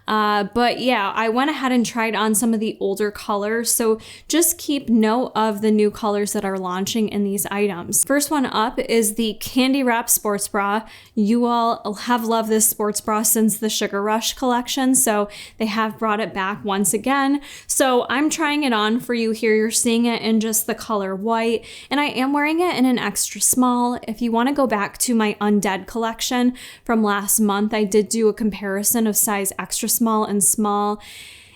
But yeah, I went ahead and tried on some of the older colors. So just keep note of the new colors that are launching in these items. First one up is the Candy Wrap Sports Bra. You all have loved this sports bra since the Sugar Rush collection. So they have brought it back once again. So I'm trying it on for you here. You're seeing it in just the color white, and I am wearing it in an extra small. If you want to go back to my Undead collection from last month, I did do a comparison of size extra small and small.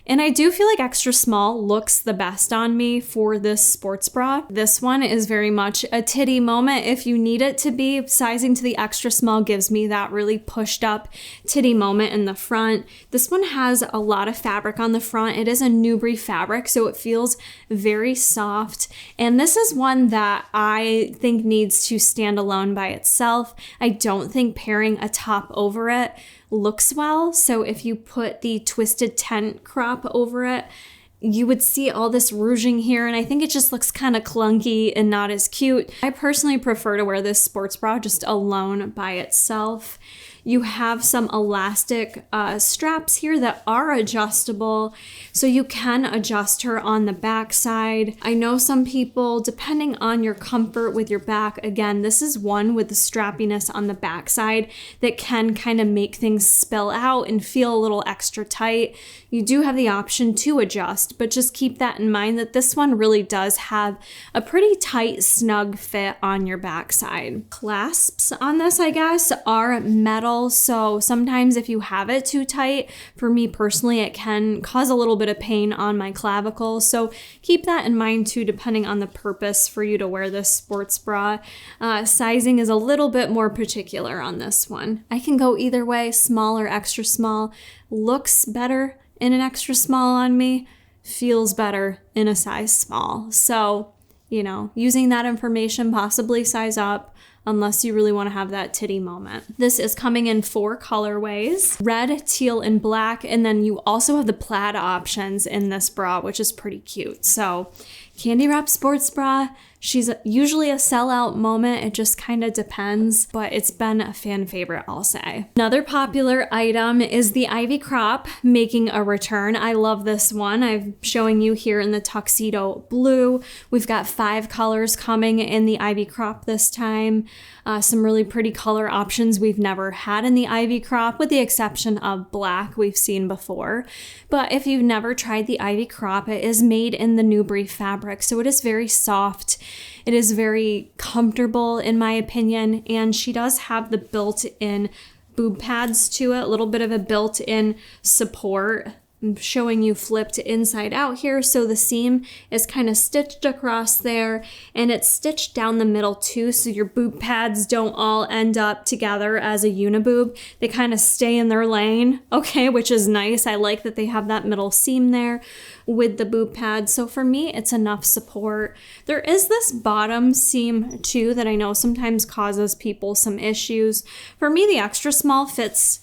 And I do feel like extra small looks the best on me for this sports bra. This one is very much a titty moment if you need it to be. Sizing to the extra small gives me that really pushed up titty moment in the front. This one has a lot of fabric on the front. It is a Newbury fabric, so it feels very soft. And this is one that I think needs to stand alone by itself. I don't think pairing a top over it looks well. So if you put the twisted tent crop over it, you would see all this ruching here, and I think it just looks kind of clunky and not as cute. I personally prefer to wear this sports bra just alone by itself. You have some elastic straps here that are adjustable, so you can adjust her on the back side. I know some people, depending on your comfort with your back, again, this is one with the strappiness on the back side that can kind of make things spill out and feel a little extra tight. You do have the option to adjust, but just keep that in mind that this one really does have a pretty tight, snug fit on your backside. Clasps on this, I guess, are metal. So sometimes if you have it too tight, for me personally, it can cause a little bit of pain on my clavicle. So keep that in mind too, depending on the purpose for you to wear this sports bra. Sizing is a little bit more particular on this one. I can go either way, small or extra small. Looks better in an extra small on me, feels better in a size small. So, you know, using that information, possibly size up, unless you really want to have that titty moment. This is coming in 4 colorways: red, teal, and black. And then you also have the plaid options in this bra, which is pretty cute. So candy wrap sports bra, she's usually a sellout moment. It just kind of depends, but it's been a fan favorite, I'll say. Another popular item is the Ivy crop making a return. I love this one. I'm showing you here in the tuxedo blue. We've got 5 colors coming in the Ivy crop this time. Some really pretty color options we've never had in the Ivy crop, with the exception of black we've seen before. But if you've never tried the Ivy crop, it is made in the Newbury fabric, so it is very soft. It is very comfortable in my opinion, and she does have the built-in boob pads to it, a little bit of a built-in support. I'm showing you flipped inside out here, so the seam is kind of stitched across there, and it's stitched down the middle too, so your boob pads don't all end up together as a uniboob. They kind of stay in their lane, okay, which is nice. I like that they have that middle seam there with the boob pads, so for me, it's enough support. There is this bottom seam too that I know sometimes causes people some issues. For me, the extra small fits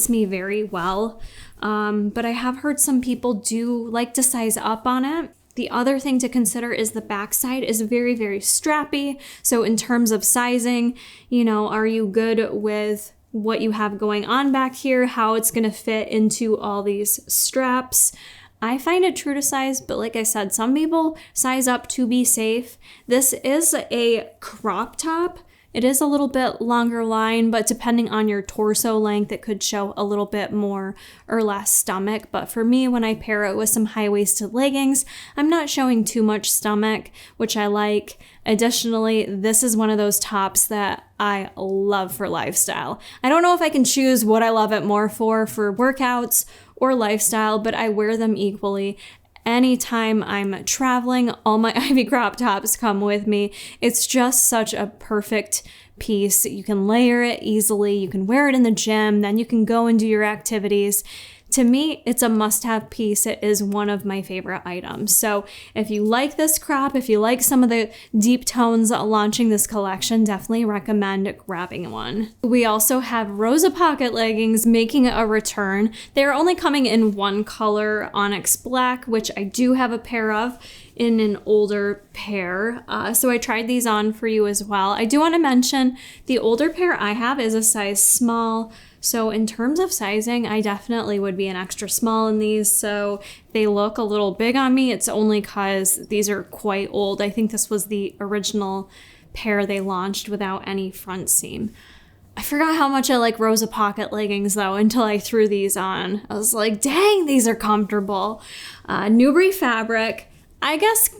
me very well. But I have heard some people do like to size up on it. The other thing to consider is the backside is very, very strappy. So in terms of sizing, you know, are you good with what you have going on back here, how it's going to fit into all these straps? I find it true to size, but like I said, some people size up to be safe. This is a crop top. It is a little bit longer line, but depending on your torso length, it could show a little bit more or less stomach. But for me, when I pair it with some high-waisted leggings, I'm not showing too much stomach, which I like. Additionally, this is one of those tops that I love for lifestyle. I don't know if I can choose what I love it more for workouts or lifestyle, but I wear them equally. Anytime I'm traveling, all my Ivy crop tops come with me. It's just such a perfect piece. You can layer it easily. You can wear it in the gym. Then you can go and do your activities. To me, it's a must-have piece. It is one of my favorite items. So if you like this crop, if you like some of the deep tones launching this collection, definitely recommend grabbing one. We also have Rosa pocket leggings making a return. They're only coming in one color, Onyx black, which I do have a pair of in an older pair. So I tried these on for you as well. I do want to mention the older pair I have is a size small. So in terms of sizing, I definitely would be an extra small in these. So they look a little big on me. It's only because these are quite old. I think this was the original pair they launched without any front seam. I forgot how much I like Rosa pocket leggings though until I threw these on. I was like, dang, these are comfortable. Newbury fabric. I guess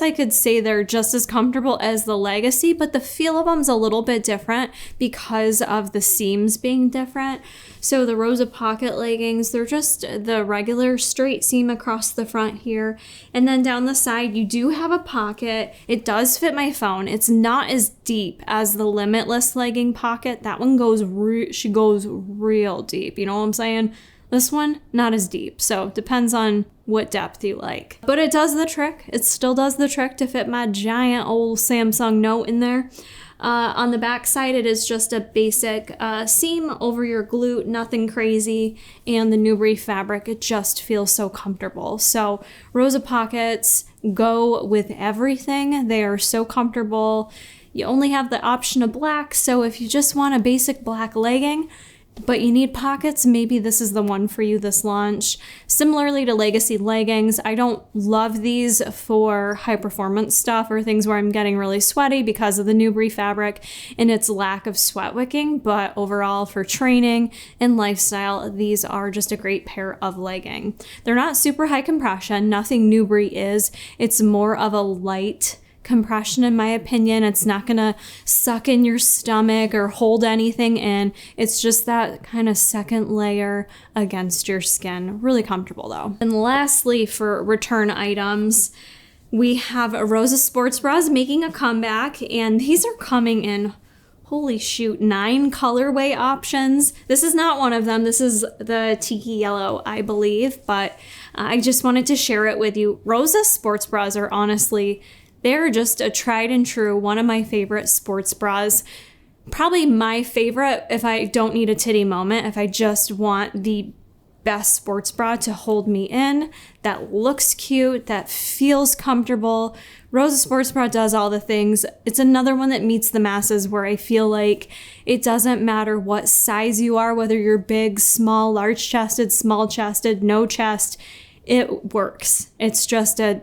I could say they're just as comfortable as the Legacy, but the feel of them's a little bit different because of the seams being different. So the Rosa pocket leggings, they're just the regular straight seam across the front here. And then down the side, you do have a pocket. It does fit my phone. It's not as deep as the Limitless legging pocket. That one goes, she goes real deep. You know what I'm saying? This one, not as deep, so depends on what depth you like. But it does the trick. It still does the trick to fit my giant old Samsung Note in there. On the back side, it is just a basic seam over your glute, nothing crazy, and the Newbury fabric, it just feels so comfortable. So Rosa pockets go with everything. They are so comfortable. You only have the option of black, so if you just want a basic black legging, but you need pockets, maybe this is the one for you this launch. Similarly to Legacy leggings, I don't love these for high performance stuff or things where I'm getting really sweaty because of the Newbury fabric and its lack of sweat wicking, but overall for training and lifestyle, these are just a great pair of legging. They're not super high compression, nothing Newbury is. It's more of a light compression in my opinion. It's not gonna suck in your stomach or hold anything in. It's just that kind of second layer against your skin. Really comfortable though. And lastly, for return items, we have Rosa Sport Bras making a comeback, and these are coming in, holy shoot, 9 colorway options. This is not one of them. This is the tiki yellow, I believe, but I just wanted to share it with you. Rosa Sports Bras are honestly, they're just a tried and true, one of my favorite sports bras. Probably my favorite if I don't need a titty moment, if I just want the best sports bra to hold me in, that looks cute, that feels comfortable. Rosa Sports Bra does all the things. It's another one that meets the masses where I feel like it doesn't matter what size you are, whether you're big, small, large chested, small chested, no chest. It works. It's just a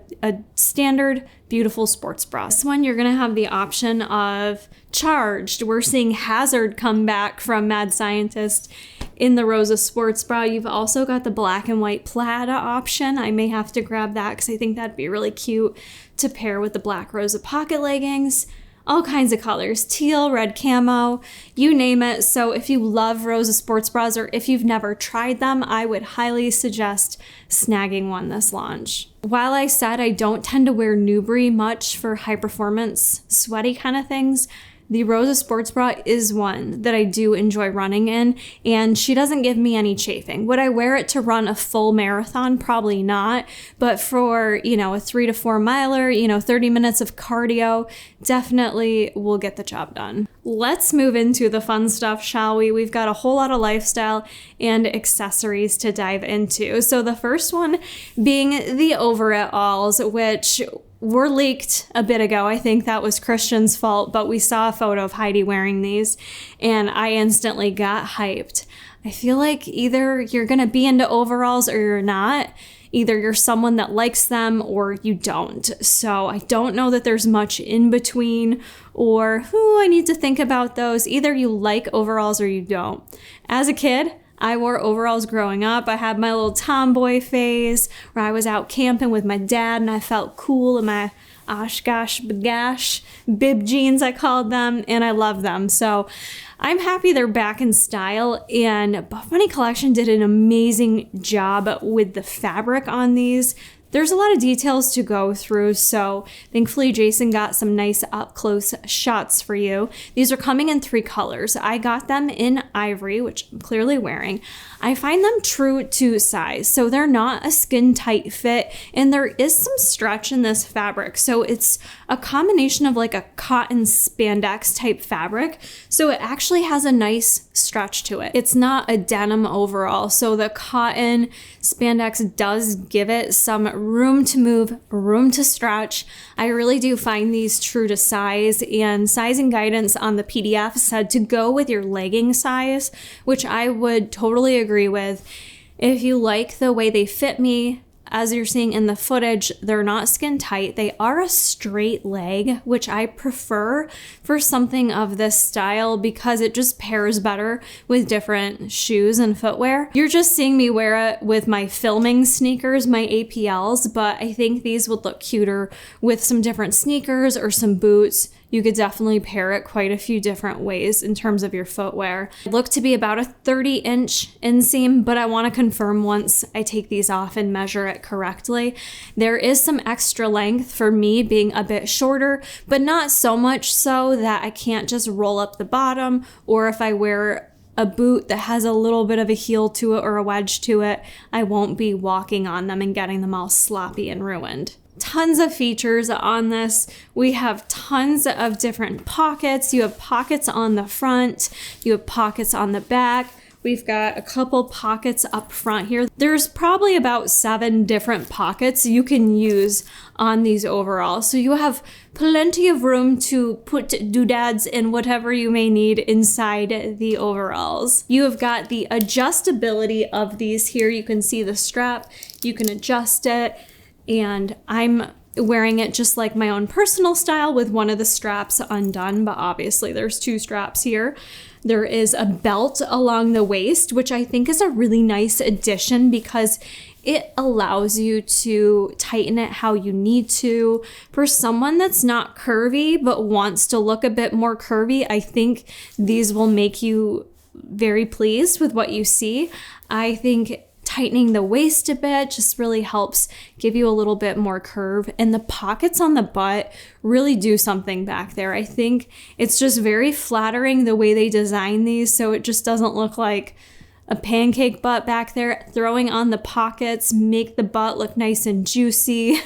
standard, beautiful sports bra. This one, you're gonna have the option of charged. We're seeing Hazard come back from Mad Scientist in the Rosa Sports Bra. You've also got the black and white plaid option. I may have to grab that because I think that'd be really cute to pair with the black Rosa pocket leggings. All kinds of colors, teal, red camo, you name it. So if you love Rosa Sports Bras or if you've never tried them, I would highly suggest snagging one this launch. While I said I don't tend to wear Newbury much for high performance, sweaty kind of things, the Rosa Sports Bra is one that I do enjoy running in, and she doesn't give me any chafing. Would I wear it to run a full marathon? Probably not, but for, a 3 to 4 miler, 30 minutes of cardio, definitely will get the job done. Let's move into the fun stuff, shall we? We've got a whole lot of lifestyle and accessories to dive into. So the first one being the Over It Alls, which were leaked a bit ago. I think that was Christian's fault, but we saw a photo of Heidi wearing these and I instantly got hyped. I feel like either you're gonna be into overalls or you're not. Either you're someone that likes them or you don't. So I don't know that there's much in between, or I need to think about those. Either you like overalls or you don't. As a kid, I wore overalls growing up. I had my little tomboy phase where I was out camping with my dad and I felt cool in my Oshkosh bagash bib jeans, I called them, and I love them. So I'm happy they're back in style, and Buffbunny Collection did an amazing job with the fabric on these. There's a lot of details to go through, so thankfully Jason got some nice up-close shots for you. These are coming in 3 colors. I got them in Ivory, which I'm clearly wearing. I find them true to size, so they're not a skin-tight fit, and there is some stretch in this fabric, so it's a combination of like a cotton spandex type fabric, so it actually has a nice stretch to it. It's not a denim overall, so the cotton spandex does give it some room to move, room to stretch. I really do find these true to size, and sizing guidance on the PDF said to go with your legging size, which I would totally agree with. If you like the way they fit me, as you're seeing in the footage, they're not skin tight. They are a straight leg, which I prefer for something of this style because it just pairs better with different shoes and footwear. You're just seeing me wear it with my filming sneakers, my APLs, but I think these would look cuter with some different sneakers or some boots. You could definitely pair it quite a few different ways in terms of your footwear. Look to be about a 30-inch inseam, but I want to confirm once I take these off and measure it correctly. There is some extra length for me being a bit shorter, but not so much so that I can't just roll up the bottom, or if I wear a boot that has a little bit of a heel to it or a wedge to it, I won't be walking on them and getting them all sloppy and ruined. tons of features on this. We have tons of different pockets. You have pockets on the front, you have pockets on the back. We've got a couple pockets up front here. There's probably about 7 different pockets you can use on these overalls. So you have plenty of room to put doodads and whatever you may need inside the overalls. You have got the adjustability of these here. You can see the strap, you can adjust it, and I'm wearing it just like my own personal style with one of the straps undone, but obviously there's 2 straps here. There is a belt along the waist, which I think is a really nice addition because it allows you to tighten it how you need to. For someone that's not curvy but wants to look a bit more curvy, I think these will make you very pleased with what you see. I think tightening the waist a bit just really helps give you a little bit more curve, and the pockets on the butt really do something back there. I think it's just very flattering the way they design these, so it just doesn't look like a pancake butt back there. Throwing on the pockets make the butt look nice and juicy.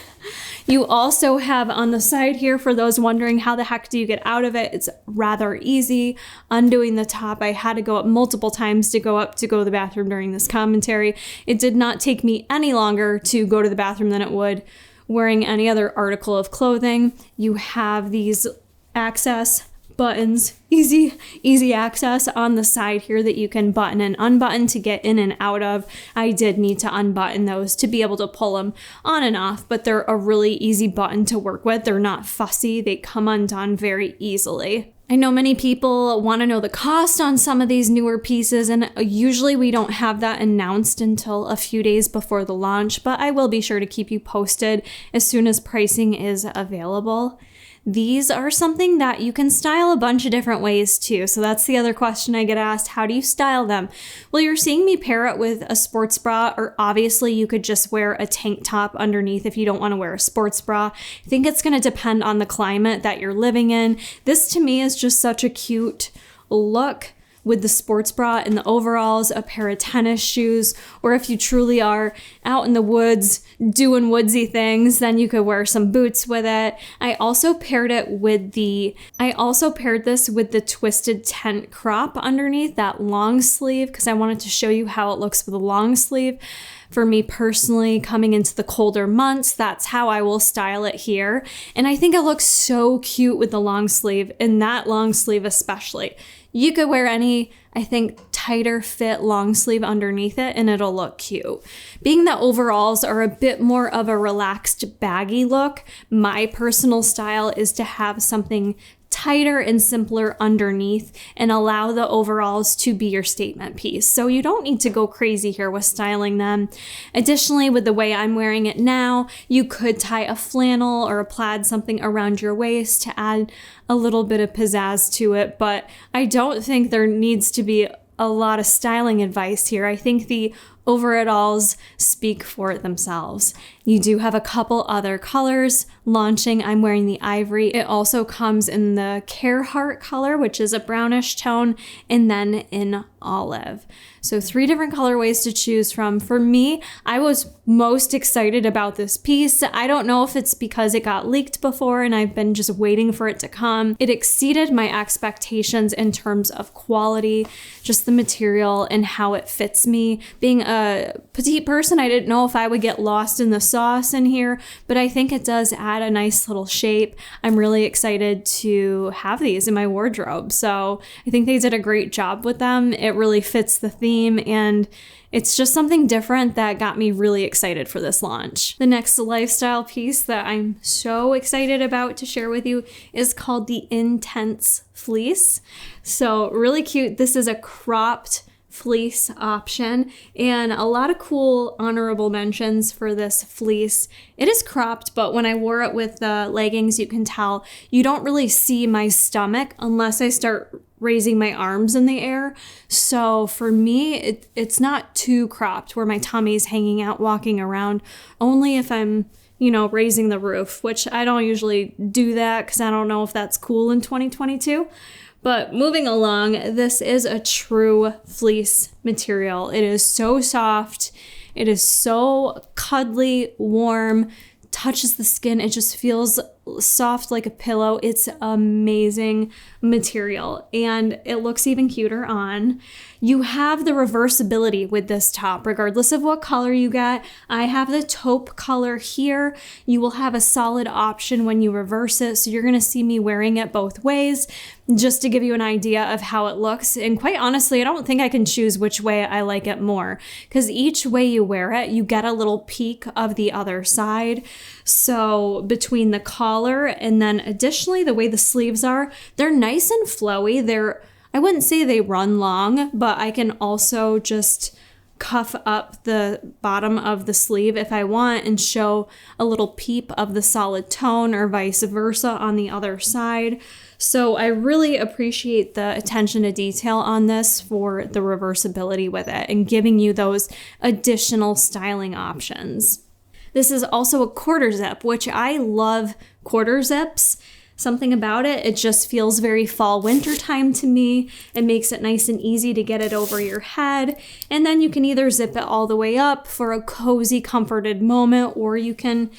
You also have on the side here, for those wondering how the heck do you get out of it, it's rather easy. Undoing the top, I had to go up multiple times to go to the bathroom during this commentary. It did not take me any longer to go to the bathroom than it would wearing any other article of clothing. You have these access buttons, easy access on the side here that you can button and unbutton to get in and out of. I did need to unbutton those to be able to pull them on and off, but they're a really easy button to work with. They're not fussy. They come undone very easily. I know many people want to know the cost on some of these newer pieces, and usually we don't have that announced until a few days before the launch, but I will be sure to keep you posted as soon as pricing is available. These are something that you can style a bunch of different ways too. So that's the other question I get asked. How do you style them? Well, you're seeing me pair it with a sports bra, or obviously you could just wear a tank top underneath if you don't want to wear a sports bra. I think it's going to depend on the climate that you're living in. This to me is just such a cute look with the sports bra and the overalls, a pair of tennis shoes, or if you truly are out in the woods doing woodsy things, then you could wear some boots with it. I also paired this with the twisted tent crop underneath that long sleeve because I wanted to show you how it looks with a long sleeve. For me personally, coming into the colder months, that's how I will style it here. And I think it looks so cute with the long sleeve, and that long sleeve especially. You could wear any, I think, tighter fit long sleeve underneath it and it'll look cute. Being that overalls are a bit more of a relaxed baggy look, my personal style is to have something tighter and simpler underneath and allow the overalls to be your statement piece. So you don't need to go crazy here with styling them. Additionally, with the way I'm wearing it now, you could tie a flannel or a plaid something around your waist to add a little bit of pizzazz to it, but I don't think there needs to be a lot of styling advice here. I think the overalls speak for it themselves. You do have a couple other colors launching. I'm wearing the ivory. It also comes in the Carhartt color, which is a brownish tone, and then in olive. So 3 different colorways to choose from. For me, I was most excited about this piece. I don't know if it's because it got leaked before and I've been just waiting for it to come. It exceeded my expectations in terms of quality, just the material and how it fits me. Being a petite person, I didn't know if I would get lost in the sauce in here, but I think it does add a nice little shape. I'm really excited to have these in my wardrobe. So I think they did a great job with them. It really fits the theme, and it's just something different that got me really excited for this launch. The next lifestyle piece that I'm so excited about to share with you is called the Intense Fleece. So really cute. This is a cropped fleece option, and a lot of cool honorable mentions for this fleece. It is cropped, but when I wore it with the leggings, you can tell you don't really see my stomach unless I start raising my arms in the air. So for me, it's not too cropped where my tummy's hanging out walking around, only if I'm raising the roof, which I don't usually do that because I don't know if that's cool in 2022. But moving along, this is a true fleece material. It is so soft. It is so cuddly, warm, touches the skin. It just feels soft like a pillow. It's amazing material, and it looks even cuter on. You have the reversibility with this top, regardless of what color you get. I have the taupe color here. You will have a solid option when you reverse it, so you're gonna see me wearing it both ways, just to give you an idea of how it looks. And quite honestly, I don't think I can choose which way I like it more, because each way you wear it, you get a little peek of the other side. So between the collar and then additionally the way the sleeves are, they're nice and flowy. I wouldn't say they run long, but I can also just cuff up the bottom of the sleeve if I want and show a little peep of the solid tone, or vice versa on the other side. So I really appreciate the attention to detail on this for the reversibility with it and giving you those additional styling options. This is also a quarter zip, which I love quarter zips. Something about it just feels very fall winter time to me. It makes it nice and easy to get it over your head. And then you can either zip it all the way up for a cozy, comforted moment, or you can,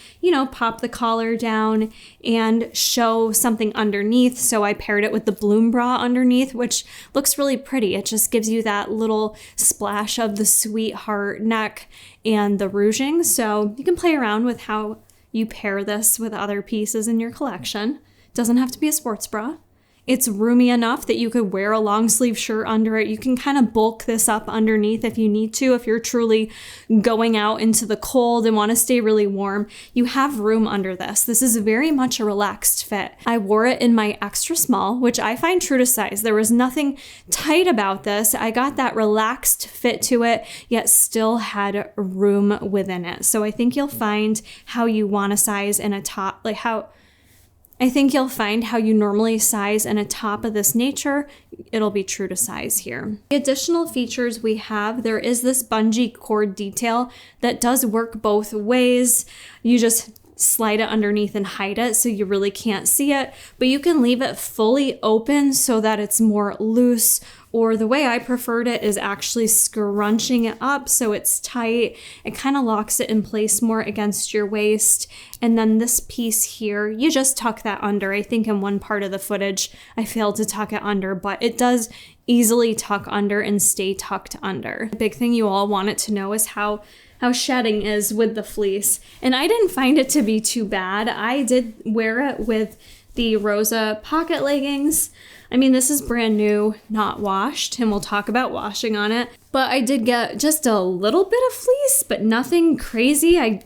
pop the collar down and show something underneath. So I paired it with the bloom bra underneath, which looks really pretty. It just gives you that little splash of the sweetheart neck and the ruching. So you can play around with how you pair this with other pieces in your collection. Doesn't have to be a sports bra. It's roomy enough that you could wear a long sleeve shirt under it. You can kind of bulk this up underneath if you need to. If you're truly going out into the cold and want to stay really warm, you have room under this. This is very much a relaxed fit. I wore it in my extra small, which I find true to size. There was nothing tight about this. I got that relaxed fit to it, yet still had room within it. So I think you'll find how you want to size in a top, I think you'll find how you normally size in a top of this nature, it'll be true to size here. The additional features we have, there is this bungee cord detail that does work both ways. You just slide it underneath and hide it so you really can't see it, but you can leave it fully open so that it's more loose, or the way I preferred it is actually scrunching it up so it's tight. It kind of locks it in place more against your waist. And then this piece here, you just tuck that under. I think in one part of the footage I failed to tuck it under, but it does easily tuck under and stay tucked under. The big thing you all wanted to know is how shedding is with the fleece. And I didn't find it to be too bad. I did wear it with the Rosa pocket leggings. I mean, this is brand new, not washed, and we'll talk about washing on it. But I did get just a little bit of fleece, but nothing crazy. I've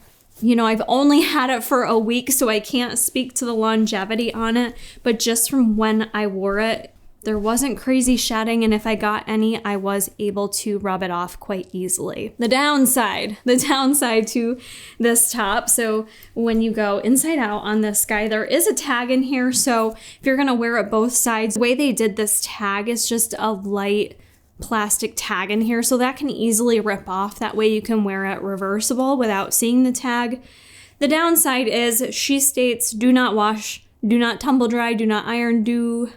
only had it for a week, so I can't speak to the longevity on it. But just from when I wore it, there wasn't crazy shedding, and if I got any, I was able to rub it off quite easily. The downside to this top, so when you go inside out on this guy, there is a tag in here, so if you're gonna wear it both sides, the way they did this tag is just a light plastic tag in here, so that can easily rip off. That way you can wear it reversible without seeing the tag. The downside is she states, do not wash, do not tumble dry, do not iron, do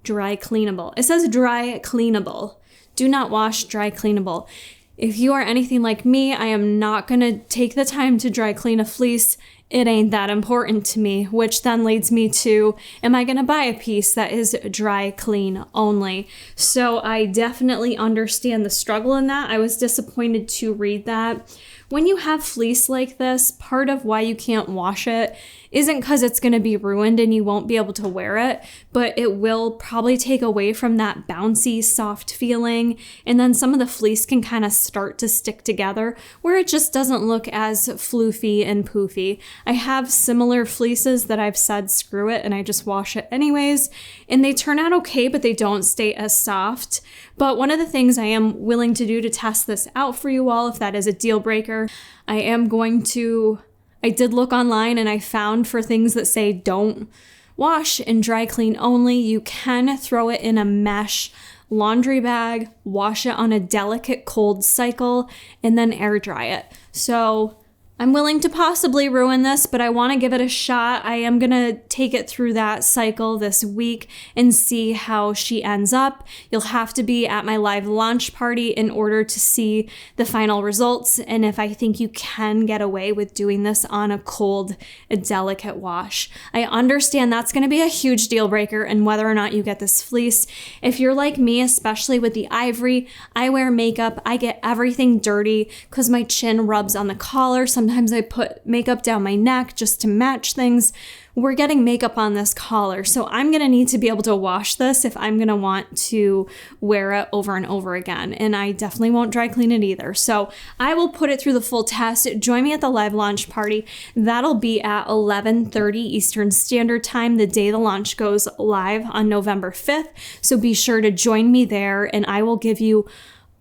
dry cleanable. It says dry cleanable. Do not wash, dry cleanable. If you are anything like me, I am not going to take the time to dry clean a fleece. It ain't that important to me, which then leads me to, am I going to buy a piece that is dry clean only? So I definitely understand the struggle in that. I was disappointed to read that. When you have fleece like this, part of why you can't wash it isn't because it's going to be ruined and you won't be able to wear it, but it will probably take away from that bouncy, soft feeling. And then some of the fleece can kind of start to stick together where it just doesn't look as floofy and poofy. I have similar fleeces that I've said screw it and I just wash it anyways, and they turn out okay, but they don't stay as soft. But one of the things I am willing to do to test this out for you all, if that is a deal breaker, I did look online and I found for things that say don't wash and dry clean only, you can throw it in a mesh laundry bag, wash it on a delicate cold cycle, and then air dry it. So I'm willing to possibly ruin this, but I want to give it a shot. I am going to take it through that cycle this week and see how she ends up. You'll have to be at my live launch party in order to see the final results, and if I think you can get away with doing this on a cold, a delicate wash. I understand that's going to be a huge deal breaker in whether or not you get this fleece. If you're like me, especially with the Ivory, I wear makeup, I get everything dirty because my chin rubs on the collar. Sometimes I put makeup down my neck just to match things. We're getting makeup on this collar, so I'm gonna need to be able to wash this if I'm gonna want to wear it over and over again, and I definitely won't dry clean it either. So I will put it through the full test. Join me at the live launch party. That'll be at 11:30 Eastern Standard Time, the day the launch goes live on November 5th. So be sure to join me there, and I will give you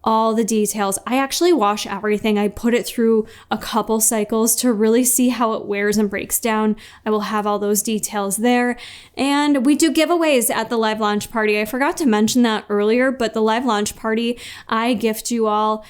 all the details. I actually wash everything. I put it through a couple cycles to really see how it wears and breaks down. I will have all those details there. And we do giveaways at the live launch party. I forgot to mention that earlier, but the live launch party, I gift you all.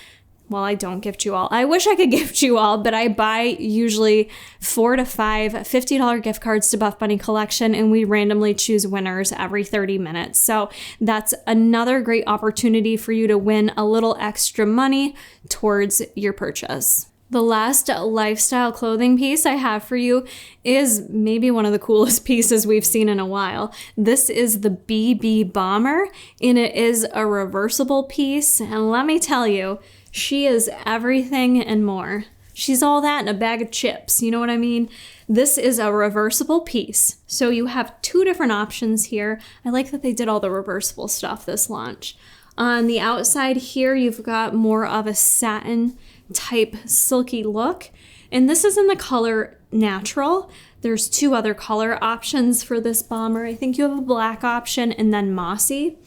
Well, I don't gift you all. I wish I could gift you all, but I buy usually 4 to 5 $50 gift cards to Buffbunny Collection, and we randomly choose winners every 30 minutes. So that's another great opportunity for you to win a little extra money towards your purchase. The last lifestyle clothing piece I have for you is maybe one of the coolest pieces we've seen in a while. This is the BB Bomber, and it is a reversible piece. And let me tell you, she is everything and more. She's all that in a bag of chips, you know what I mean? This is a reversible piece. So you have 2 different options here. I like that they did all the reversible stuff this launch. On the outside here, you've got more of a satin type silky look. And this is in the color Natural. There's 2 other color options for this bomber. I think you have a black option and then mossy.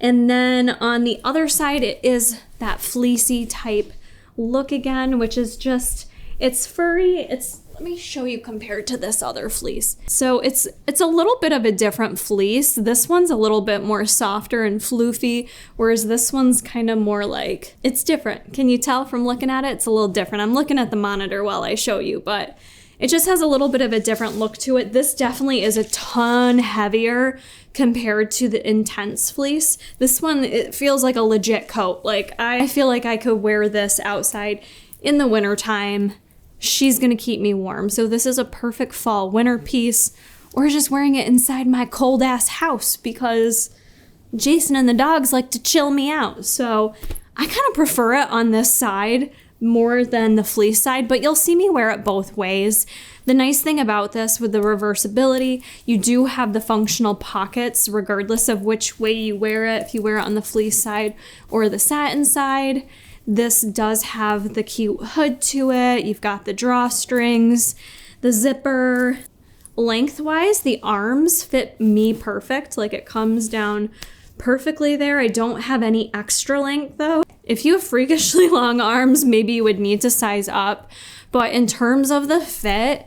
And then on the other side, it is that fleecy type look again, which is just, it's furry. Let me show you compared to this other fleece. So it's a little bit of a different fleece. This one's a little bit more softer and floofy, whereas this one's kind of more like, it's different. Can you tell from looking at it? It's a little different. I'm looking at the monitor while I show you, but it just has a little bit of a different look to it. This definitely is a ton heavier compared to the Intense fleece. This one, it feels like a legit coat. Like, I feel like I could wear this outside in the wintertime. She's gonna keep me warm. So this is a perfect fall winter piece, or just wearing it inside my cold ass house because Jason and the dogs like to chill me out. So I kind of prefer it on this side more than the fleece side, but you'll see me wear it both ways. The nice thing about this with the reversibility, you do have the functional pockets regardless of which way you wear it, if you wear it on the fleece side or the satin side. This does have the cute hood to it. You've got the drawstrings, the zipper. Lengthwise, the arms fit me perfect. Like, it comes down perfectly there. I don't have any extra length though. If you have freakishly long arms, maybe you would need to size up. But in terms of the fit,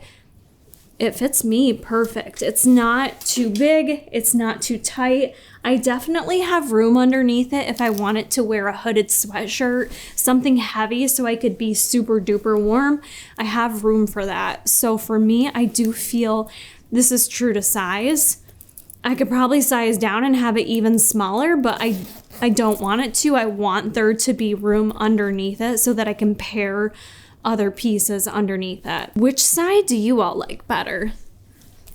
it fits me perfect. It's not too big. It's not too tight. I definitely have room underneath it if I wanted to wear a hooded sweatshirt, something heavy so I could be super duper warm. I have room for that. So for me, I do feel this is true to size. I could probably size down and have it even smaller, but I don't want it to. I want there to be room underneath it so that I can pair other pieces underneath it. Which side do you all like better?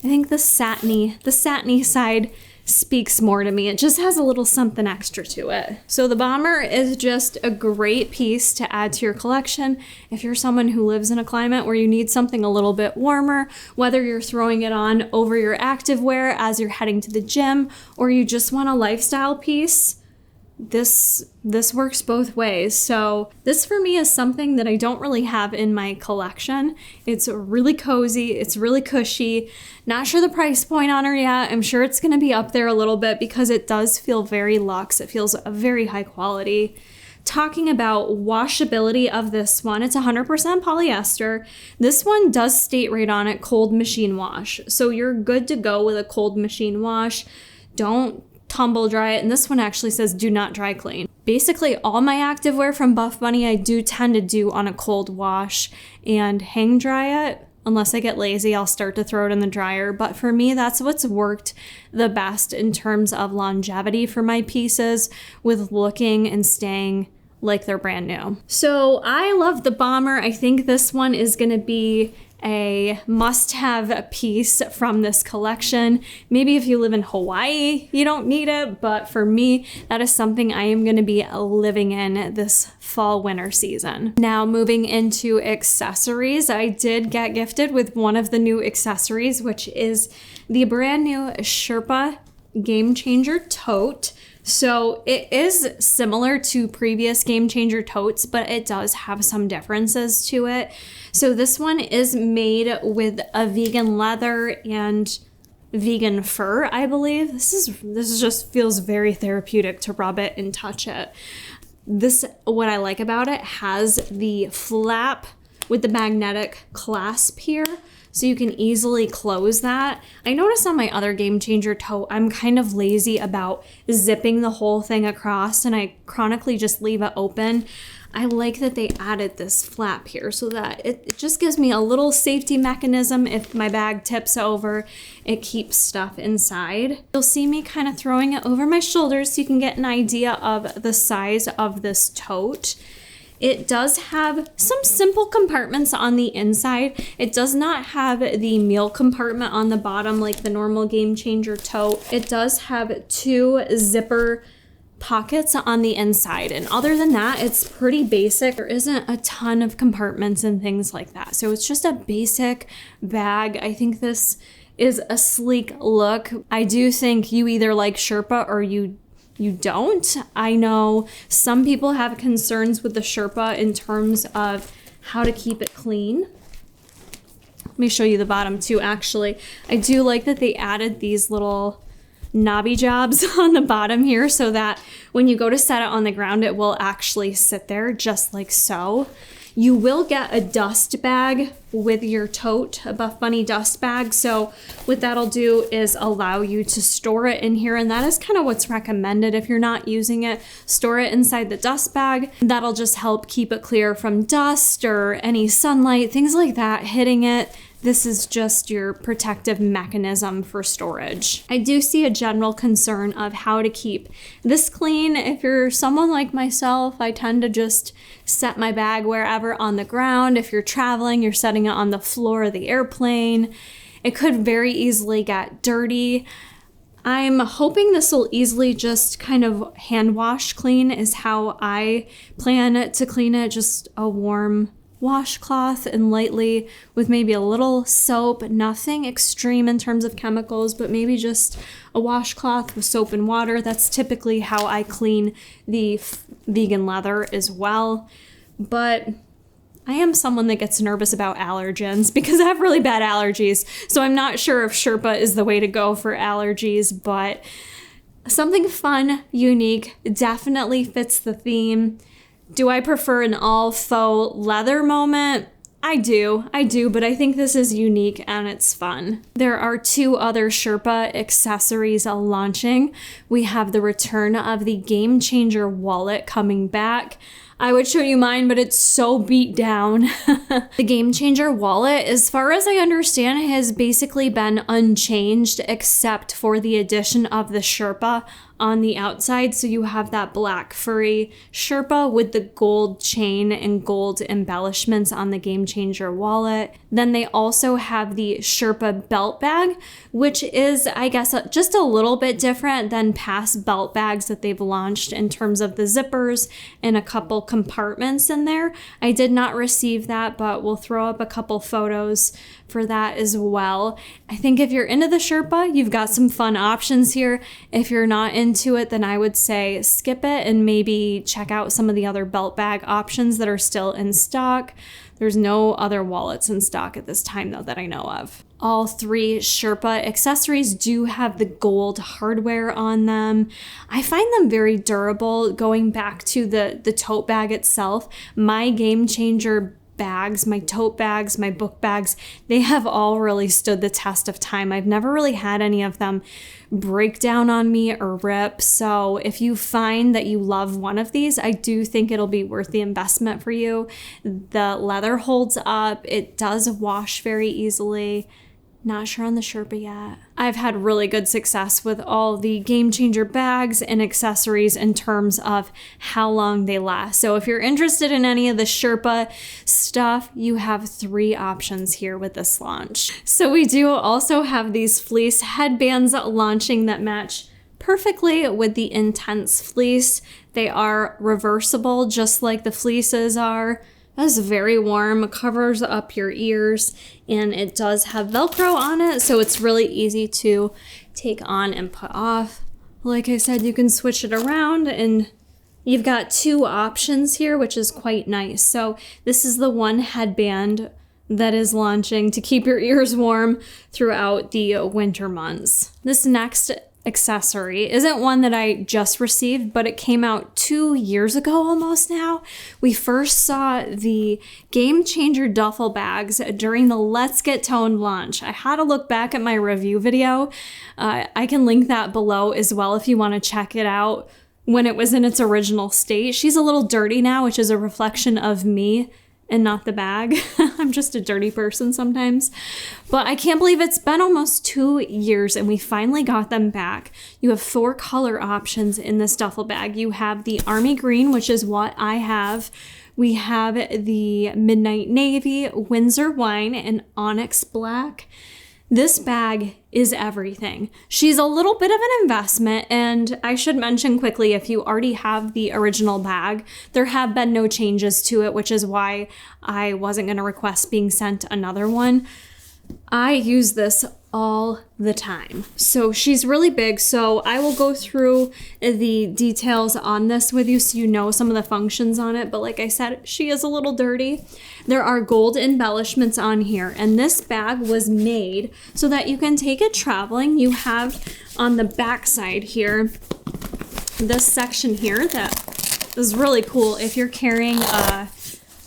I think the satiny side speaks more to me. It just has a little something extra to it. So the bomber is just a great piece to add to your collection if you're someone who lives in a climate where you need something a little bit warmer, whether you're throwing it on over your activewear as you're heading to the gym, or you just want a lifestyle piece. This works both ways. So this for me is something that I don't really have in my collection. It's really cozy. It's really cushy. Not sure the price point on her yet. I'm sure it's going to be up there a little bit because it does feel very luxe. It feels a very high quality. Talking about washability of this one, it's 100% polyester. This one does state right on it, cold machine wash. So you're good to go with a cold machine wash. Don't tumble dry it, and this one actually says do not dry clean. Basically all my activewear from Buffbunny I do tend to do on a cold wash and hang dry it. Unless I get lazy, I'll start to throw it in the dryer. But for me, that's what's worked the best in terms of longevity for my pieces, with looking and staying like they're brand new. So I love the bomber. I think this one is going to be a must-have piece from this collection. Maybe if you live in Hawaii, you don't need it, but for me, that is something I am going to be living in this fall winter season. Now moving into accessories, I did get gifted with one of the new accessories, which is the brand new Sherpa Game Changer Tote. So it is similar to previous Game Changer totes, but it does have some differences to it. So this one is made with a vegan leather and vegan fur, I believe. This is just feels very therapeutic to rub it and touch it. What I like about it, has the flap with the magnetic clasp here, so you can easily close that. I noticed on my other Game Changer tote, I'm kind of lazy about zipping the whole thing across, and I chronically just leave it open. I like that they added this flap here so that it just gives me a little safety mechanism. If my bag tips over, it keeps stuff inside. You'll see me kind of throwing it over my shoulders so you can get an idea of the size of this tote. It does have some simple compartments on the inside. It does not have the meal compartment on the bottom like the normal Game Changer tote. It does have 2 zipper pockets on the inside, and other than that, it's pretty basic. There isn't a ton of compartments and things like that, so it's just a basic bag. I think this is a sleek look. I do think you either like Sherpa or you don't. I know some people have concerns with the Sherpa in terms of how to keep it clean. Let me show you the bottom too, actually. I do like that they added these little knobby jobs on the bottom here so that when you go to set it on the ground, it will actually sit there just like so. You will get a dust bag with your tote, a Buffbunny dust bag. So what that'll do is allow you to store it in here, and that is kind of what's recommended if you're not using it. Store it inside the dust bag. That'll just help keep it clear from dust or any sunlight, things like that hitting it. This is just your protective mechanism for storage. I do see a general concern of how to keep this clean. If you're someone like myself, I tend to just set my bag wherever on the ground. If you're traveling, you're setting it on the floor of the airplane. It could very easily get dirty. I'm hoping this will easily just kind of hand wash clean is how I plan to clean it. Just a warm washcloth and lightly with maybe a little soap, nothing extreme in terms of chemicals, but maybe just a washcloth with soap and water. That's typically how I clean the vegan leather as well. But I am someone that gets nervous about allergens because I have really bad allergies. So I'm not sure if Sherpa is the way to go for allergies, but something fun, unique, definitely fits the theme. Do I prefer an all faux leather moment? I do, but I think this is unique and it's fun. There are 2 other Sherpa accessories launching. We have the return of the Game Changer wallet coming back. I would show you mine, but it's so beat down. The Game Changer wallet, as far as I understand, has basically been unchanged except for the addition of the Sherpa on the outside. So you have that black furry Sherpa with the gold chain and gold embellishments on the Game Changer wallet. Then they also have the Sherpa Belt Bag, which is, I guess, just a little bit different than past belt bags that they've launched in terms of the zippers and a couple compartments in there. I did not receive that, but we'll throw up a couple photos for that as well. I think if you're into the Sherpa, you've got some fun options here. If you're not into it, then I would say skip it and maybe check out some of the other belt bag options that are still in stock. There's no other wallets in stock at this time though that I know of. All 3 Sherpa accessories do have the gold hardware on them. I find them very durable. Going back to the tote bag itself, my Game Changer bags, my tote bags, my book bags, they have all really stood the test of time. I've never really had any of them break down on me or rip. So if you find that you love one of these, I do think it'll be worth the investment for you. The leather holds up. It does wash very easily. Not sure on the Sherpa yet. I've had really good success with all the Game Changer bags and accessories in terms of how long they last. So if you're interested in any of the Sherpa stuff, you have 3 options here with this launch. So we do also have these fleece headbands launching that match perfectly with the Intense fleece. They are reversible just like the fleeces are. That's very warm, covers up your ears, and it does have Velcro on it, so it's really easy to take on and put off. Like I said, you can switch it around, and you've got 2 options here, which is quite nice. So this is the one headband that is launching to keep your ears warm throughout the winter months. This next accessory isn't one that I just received, but it came out 2 years ago almost now. We first saw the Game Changer duffel bags during the Let's Get Toned launch. I had to look back at my review video. I can link that below as well if you want to check it out when it was in its original state. She's a little dirty now, which is a reflection of me and not the bag. I'm just a dirty person sometimes. But I can't believe it's been almost 2 years and we finally got them back. You have 4 color options in this duffel bag. You have the army green, which is what I have. We have the midnight navy, Windsor wine, and onyx black. This bag is everything. She's a little bit of an investment, and I should mention quickly, if you already have the original bag, there have been no changes to it, which is why I wasn't going to request being sent another one. I use this all the time. So she's really big, so I will go through the details on this with you so you know some of the functions on it, but like I said, she is a little dirty. There are gold embellishments on here, and this bag was made so that you can take it traveling. You have on the back side here, this section here that is really cool. If you're carrying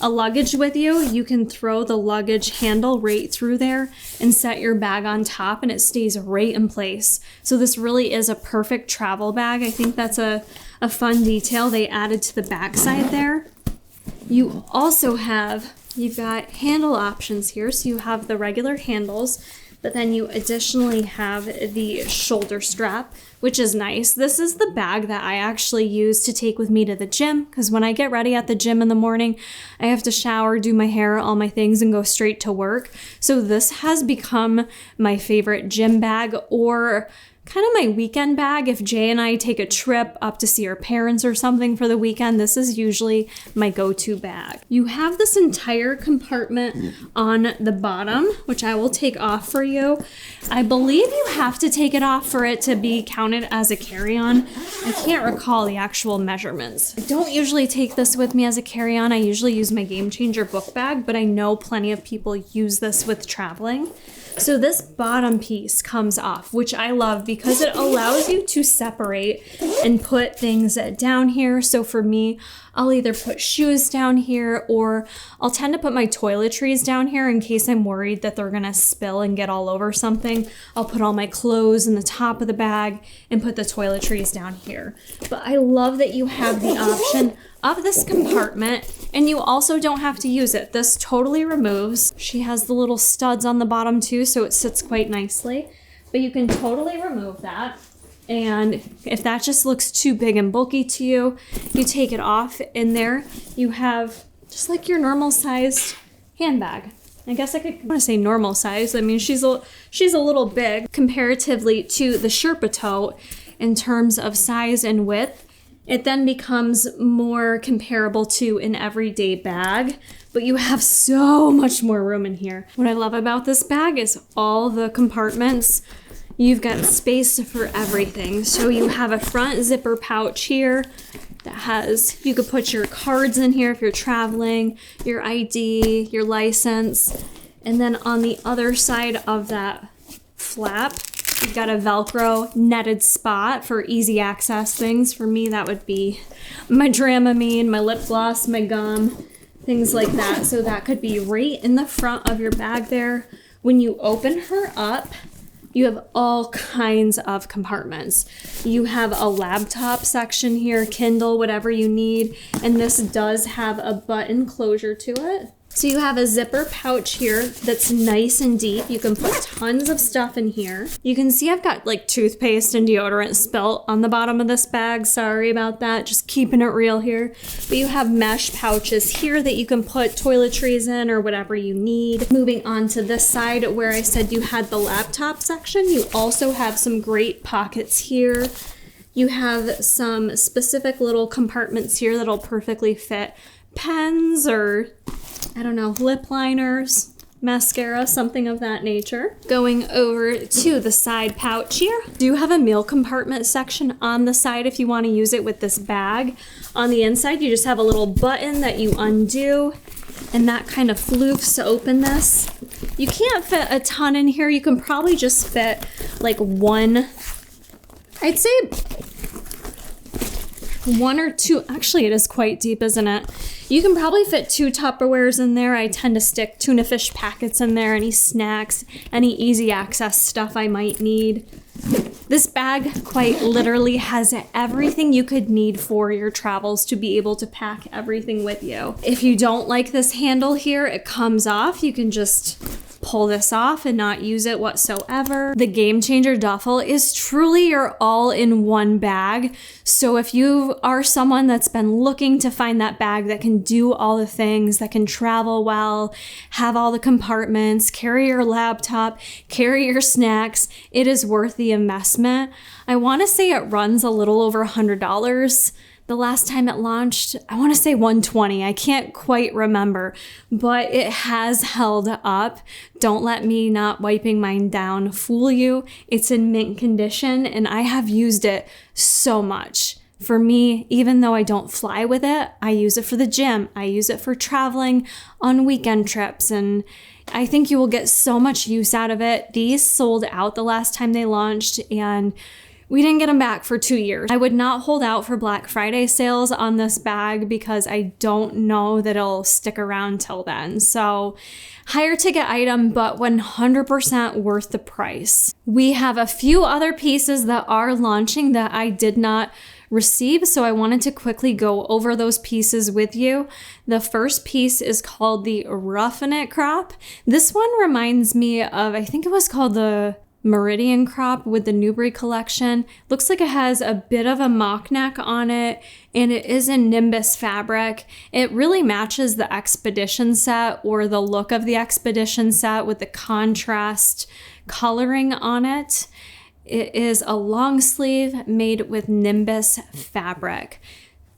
a luggage with you, you can throw the luggage handle right through there and set your bag on top and it stays right in place. So this really is a perfect travel bag. I think that's a fun detail they added to the back side there. You also have, you've got handle options here. So you have the regular handles, but then you additionally have the shoulder strap, which is nice. This is the bag that I actually use to take with me to the gym, because when I get ready at the gym in the morning, I have to shower, do my hair, all my things, and go straight to work. So this has become my favorite gym bag, or kind of my weekend bag. If Jay and I take a trip up to see our parents or something for the weekend, this is usually my go-to bag. You have this entire compartment on the bottom, which I will take off for you. I believe you have to take it off for it to be counted as a carry-on. I can't recall the actual measurements. I don't usually take this with me as a carry-on. I usually use my Game Changer book bag, but I know plenty of people use this with traveling. So this bottom piece comes off, which I love because it allows you to separate and put things down here. So for me, I'll either put shoes down here, or I'll tend to put my toiletries down here in case I'm worried that they're gonna spill and get all over something. I'll put all my clothes in the top of the bag and put the toiletries down here. But I love that you have the option of this compartment, and you also don't have to use it. This totally removes. She has the little studs on the bottom too, so it sits quite nicely, but you can totally remove that. And if that just looks too big and bulky to you, you take it off. In there you have just like your normal sized handbag. I guess I want to say normal size. I mean, she's a little big comparatively to the Sherpa tote in terms of size and width. It then becomes more comparable to an everyday bag, but you have so much more room in here. What I love about this bag is all the compartments. You've got space for everything. So you have a front zipper pouch here that has, you could put your cards in here if you're traveling, your ID, your license. And then on the other side of that flap, you've got a Velcro netted spot for easy access things. For me, that would be my Dramamine, my lip gloss, my gum. things like that. So that could be right in the front of your bag there. When you open her up, you have all kinds of compartments. You have a laptop section here, Kindle, whatever you need. And this does have a button closure to it. So you have a zipper pouch here that's nice and deep. You can put tons of stuff in here. You can see I've got like toothpaste and deodorant spilt on the bottom of this bag. Sorry about that, just keeping it real here. But you have mesh pouches here that you can put toiletries in or whatever you need. Moving on to this side where I said you had the laptop section, you also have some great pockets here. You have some specific little compartments here that'll perfectly fit pens or, I don't know, lip liners, mascara, something of that nature. Going over to the side pouch here, do have a meal compartment section on the side if you want to use it with this bag. On the inside, you just have a little button that you undo, and that kind of floofs to open this. You can't fit a ton in here. You can probably just fit like one, I'd say one or two. Actually, it is quite deep, isn't it? You can probably fit 2 Tupperwares in there. I tend to stick tuna fish packets in there, any snacks, any easy access stuff I might need. This bag quite literally has everything you could need for your travels to be able to pack everything with you. If you don't like this handle here, it comes off. You can just pull this off and not use it whatsoever. The Game Changer Duffel is truly your all-in-one bag. So if you are someone that's been looking to find that bag that can do all the things, that can travel well, have all the compartments, carry your laptop, carry your snacks, it is worth the investment. I want to say it runs a little over $100. The last time it launched, I want to say $120. I can't quite remember, but it has held up. Don't let me not wiping mine down fool you. It's in mint condition, and I have used it so much. For me, even though I don't fly with it, I use it for the gym. I use it for traveling on weekend trips, and I think you will get so much use out of it. These sold out the last time they launched, and we didn't get them back for 2 years. I would not hold out for Black Friday sales on this bag because I don't know that it'll stick around till then. So higher ticket item, but 100% worth the price. We have a few other pieces that are launching that I did not receive, so I wanted to quickly go over those pieces with you. The first piece is called the Roughin It Crop. This one reminds me of, I think it was called the Meridian crop with the Newbury collection. Looks like it has a bit of a mock neck on it, and it is in Nimbus fabric. It really matches the Expedition set or the look of the Expedition set with the contrast coloring on it. It is a long sleeve made with Nimbus fabric.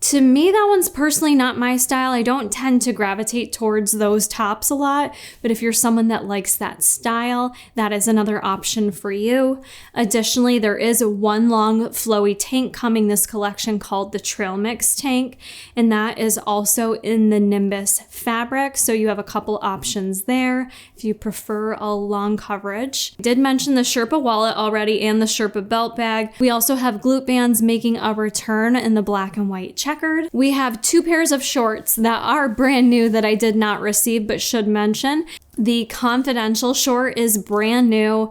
To me, that one's personally not my style. I don't tend to gravitate towards those tops a lot, but if you're someone that likes that style, that is another option for you. Additionally, there is one long flowy tank coming this collection called the Trail Mix tank, and that is also in the Nimbus fabric, so you have a couple options there if you prefer a long coverage. I did mention the Sherpa Wallet already and the Sherpa Belt Bag. We also have glute bands making a return in the black and white checkered. We have 2 pairs of shorts that are brand new that I did not receive but should mention. The Confidential short is brand new.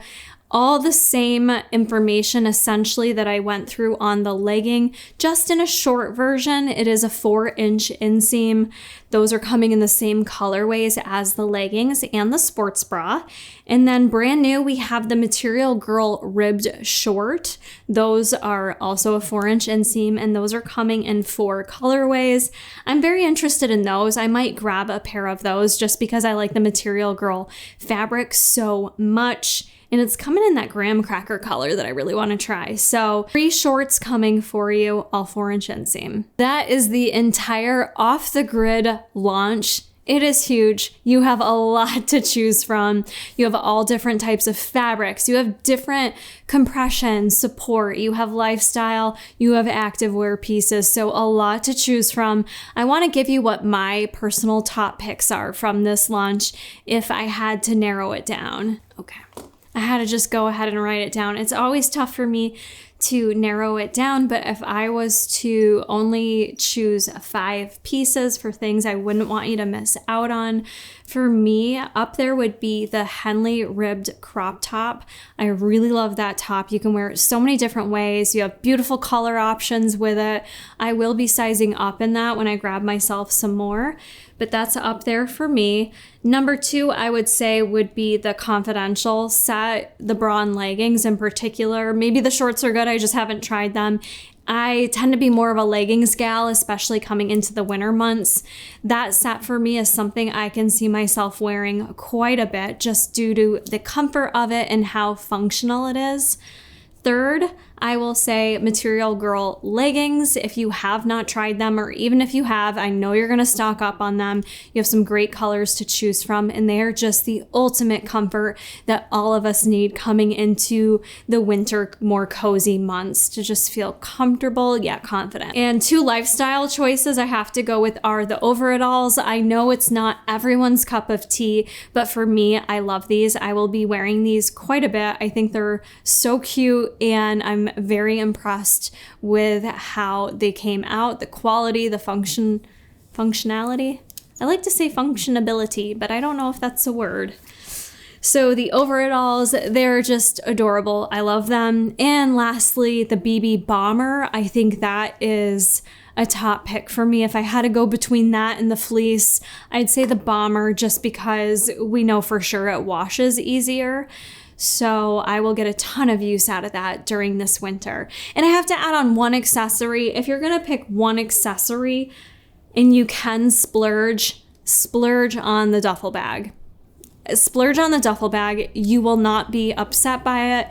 All the same information essentially that I went through on the legging, just in a short version. It is a 4-inch inseam. Those are coming in the same colorways as the leggings and the sports bra. And then brand new, we have the Material Girl ribbed short. Those are also a 4-inch inseam, and those are coming in 4 colorways. I'm very interested in those. I might grab a pair of those just because I like the Material Girl fabric so much. And it's coming in that graham cracker color that I really want to try. So 3 shorts coming for you, all 4-inch inseam. That is the entire Off the Grid launch. It is huge. You have a lot to choose from. You have all different types of fabrics. You have different compression, support. You have lifestyle. You have activewear pieces. So a lot to choose from. I want to give you what my personal top picks are from this launch if I had to narrow it down. Okay. I had to just go ahead and write it down. It's always tough for me to narrow it down, but if I was to only choose 5 pieces for things I wouldn't want you to miss out on, for me, up there would be the Henley ribbed crop top. I really love that top. You can wear it so many different ways. You have beautiful color options with it. I will be sizing up in that when I grab myself some more, but that's up there for me. Number 2, I would say, would be the Confidential set, the bra and leggings in particular. Maybe the shorts are good, I just haven't tried them. I tend to be more of a leggings gal, especially coming into the winter months. That set for me is something I can see myself wearing quite a bit just due to the comfort of it and how functional it is. Third, I will say Material Girl leggings. If you have not tried them, or even if you have, I know you're gonna stock up on them. You have some great colors to choose from, and they are just the ultimate comfort that all of us need coming into the winter, more cozy months, to just feel comfortable yet confident. And 2 lifestyle choices I have to go with are the Over It Alls. I know it's not everyone's cup of tea, but for me, I love these. I will be wearing these quite a bit. I think they're so cute, and I'm very impressed with how they came out, the quality, the functionality. I like to say functionability, but I don't know if that's a word. So the Over It Alls, they're just adorable. I love them. And lastly, the BB Bomber. I think that is a top pick for me. If I had to go between that and the Fleece, I'd say the Bomber, just because we know for sure it washes easier. So I will get a ton of use out of that during this winter. And I have to add on one accessory. If you're gonna pick one accessory and you can splurge on the duffel bag. Splurge on the duffel bag. You will not be upset by it.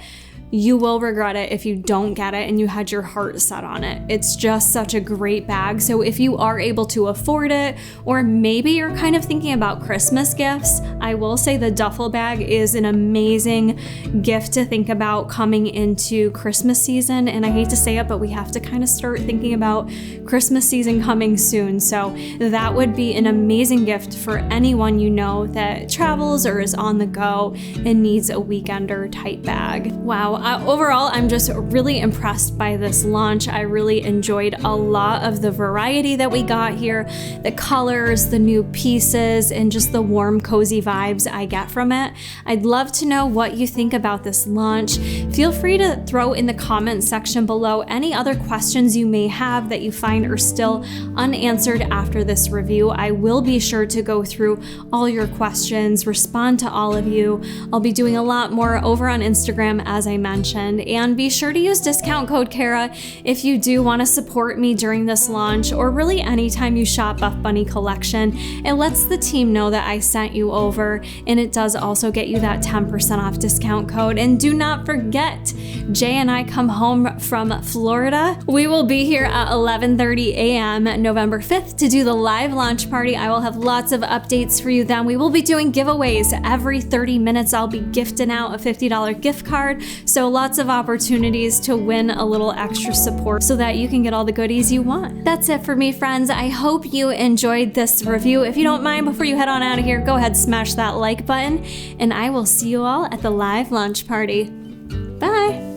You will regret it if you don't get it and you had your heart set on it. It's just such a great bag. So if you are able to afford it, or maybe you're kind of thinking about Christmas gifts, I will say the duffel bag is an amazing gift to think about coming into Christmas season. And I hate to say it, but we have to kind of start thinking about Christmas season coming soon. So that would be an amazing gift for anyone you know that travels or is on the go and needs a weekender type bag. Wow. Overall, I'm just really impressed by this launch. I really enjoyed a lot of the variety that we got here, the colors, the new pieces, and just the warm, cozy vibes I get from it. I'd love to know what you think about this launch. Feel free to throw in the comment section below any other questions you may have that you find are still unanswered after this review. I will be sure to go through all your questions, respond to all of you. I'll be doing a lot more over on Instagram, as I mentioned, and be sure to use discount code Kara if you do want to support me during this launch, or really anytime you shop Buff Bunny collection. It lets the team know that I sent you over, and it does also get you that 10% off discount code. And do not forget, Jay and I come home from Florida. We will be here at 11:30 a.m. November 5th to do the live launch party. I will have lots of updates for you then. We will be doing giveaways every 30 minutes. I'll be gifting out a $50 gift card. So lots of opportunities to win a little extra support so that you can get all the goodies you want. That's it for me, friends. I hope you enjoyed this review. If you don't mind, before you head on out of here, go ahead, smash that like button, and I will see you all at the live launch party. Bye.